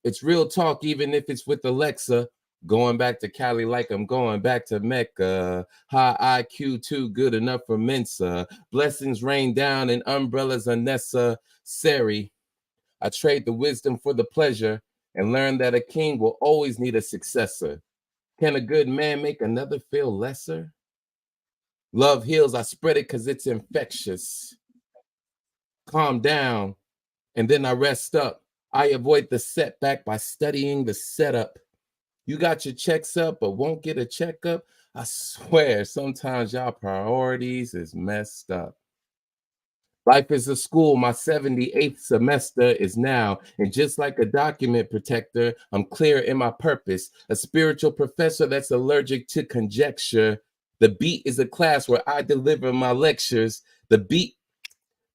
It's real talk, even if it's with Alexa. Going back to Cali like I'm going back to Mecca. High IQ, too good enough for Mensa. Blessings rain down and umbrellas unnecessary. I trade the wisdom for the pleasure and learn that a king will always need a successor. Can a good man make another feel lesser? Love heals, I spread it because it's infectious. Calm down, and then I rest up. I avoid the setback by studying the setup. You got your checks up, but won't get a checkup? I swear, sometimes y'all priorities is messed up. Life is a school. My 78th semester is now. And just like a document protector, I'm clear in my purpose. A spiritual professor that's allergic to conjecture. The beat is a class where I deliver my lectures. The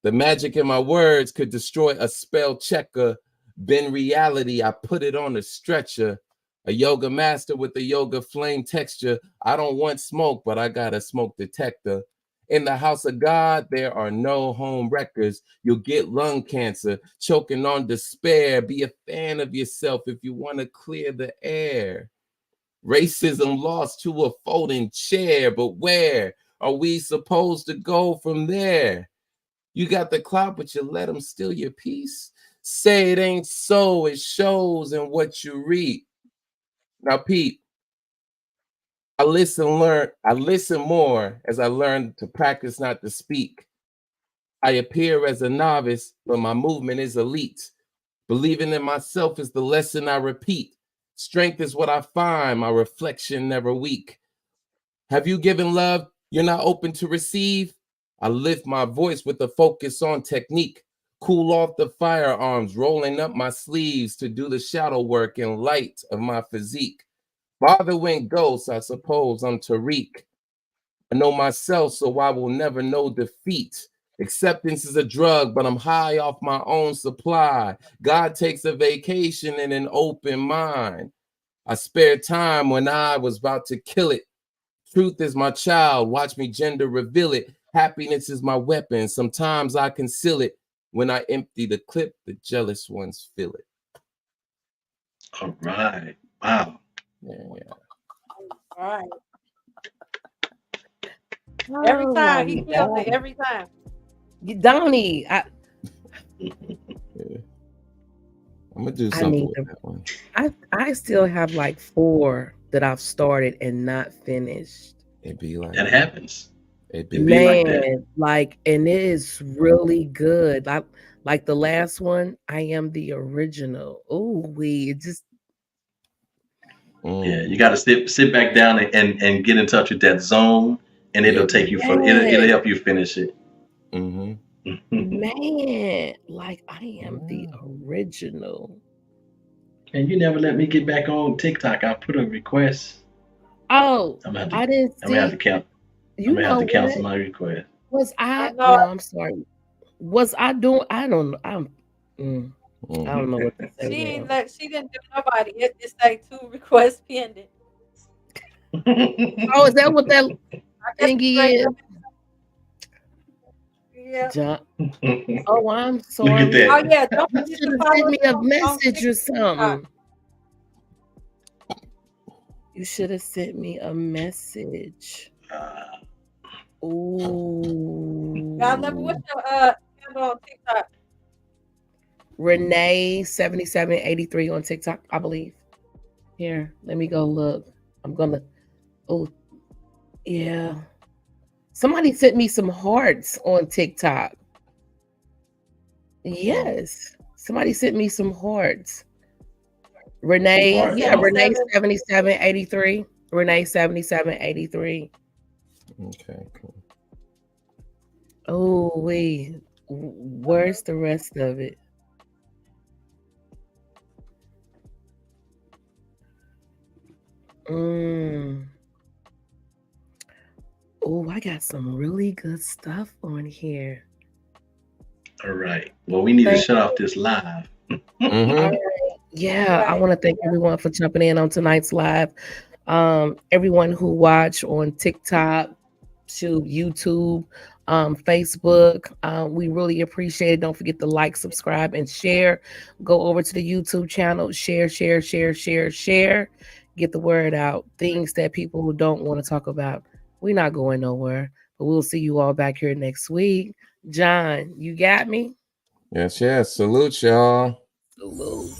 magic in my words could destroy a spell checker. Been reality, I put it on a stretcher. A yoga master with a yoga flame texture. I don't want smoke, but I got a smoke detector. In the house of God, there are no home wreckers. You'll get lung cancer, choking on despair. Be a fan of yourself if you want to clear the air. Racism lost to a folding chair, but where are we supposed to go from there? You got the clout, but you let them steal your peace. Say it ain't so, it shows in what you read. Now, Pete, I listen more as I learn to practice not to speak. I appear as a novice, but my movement is elite. Believing in myself is the lesson I repeat. Strength is what I find, my reflection never weak. Have you given love you're not open to receive? I lift my voice with a focus on technique. Cool off the firearms, rolling up my sleeves to do the shadow work and light of my physique. Father went ghost, I suppose I'm Tariq. I know myself, so I will never know defeat. Acceptance is a drug, but I'm high off my own supply. God takes a vacation in an open mind. I spared time when I was about to kill it. Truth is my child, watch me gender reveal it. Happiness is my weapon, sometimes I conceal it. When I empty the clip, the jealous ones feel it. All right. Wow. Yeah. All right. Every Oh time my he killed it. God. Every time. Donnie, Yeah. I'm gonna do I something need with to- that one. I still have like 4 that I've started and not finished. It be like That happens. It be It be like Man, that. like, and it is really good. Like the last one, I am the original. Oh, it just Yeah, you got to sit back down and get in touch with that zone, and it'll Yeah. take you for it'll help you finish it. Mhm. man, like I am the original. And you never let me get back on TikTok. I put a request. Oh, I'm gonna have to, I didn't I'm gonna have see. to count. You I'm gonna have know to cancel what? my request. Was I I? know. No, I'm sorry. Was I doing? I don't know. I don't know what to say. She ain't Now. she didn't do nobody. It just say 2 requests pending. Oh, is that what that I guess thingy is? Yeah. John. Oh, I'm Look sorry. at that. Oh yeah, don't You forget should to have follow sent me us a on message or TikTok. something. You should have sent me a message. Ooh. God love you. What's your handle on TikTok? Renee 7783 on TikTok, I believe. Here, let me go look. I'm gonna. Oh, yeah. Somebody sent me some hearts on TikTok. Yes, somebody sent me some hearts. Renee, Hearts, yeah, huh? Renee 7783. Renee 7783. Okay, cool. Oh, wait. Where's the rest of it? Oh, I got some really good stuff on here. All right. Well, we need to Thank shut off this live. All right. Yeah, I want to thank everyone for jumping in on tonight's live. Everyone who watch on TikTok, to YouTube, Facebook, we really appreciate it. Don't forget to like, subscribe, and share. Go over to the YouTube channel, share. Get the word out. Things that people who don't want to talk about. We're not going nowhere, but we'll see you all back here next week. John, you got me? Yes. Salute, y'all. Salute.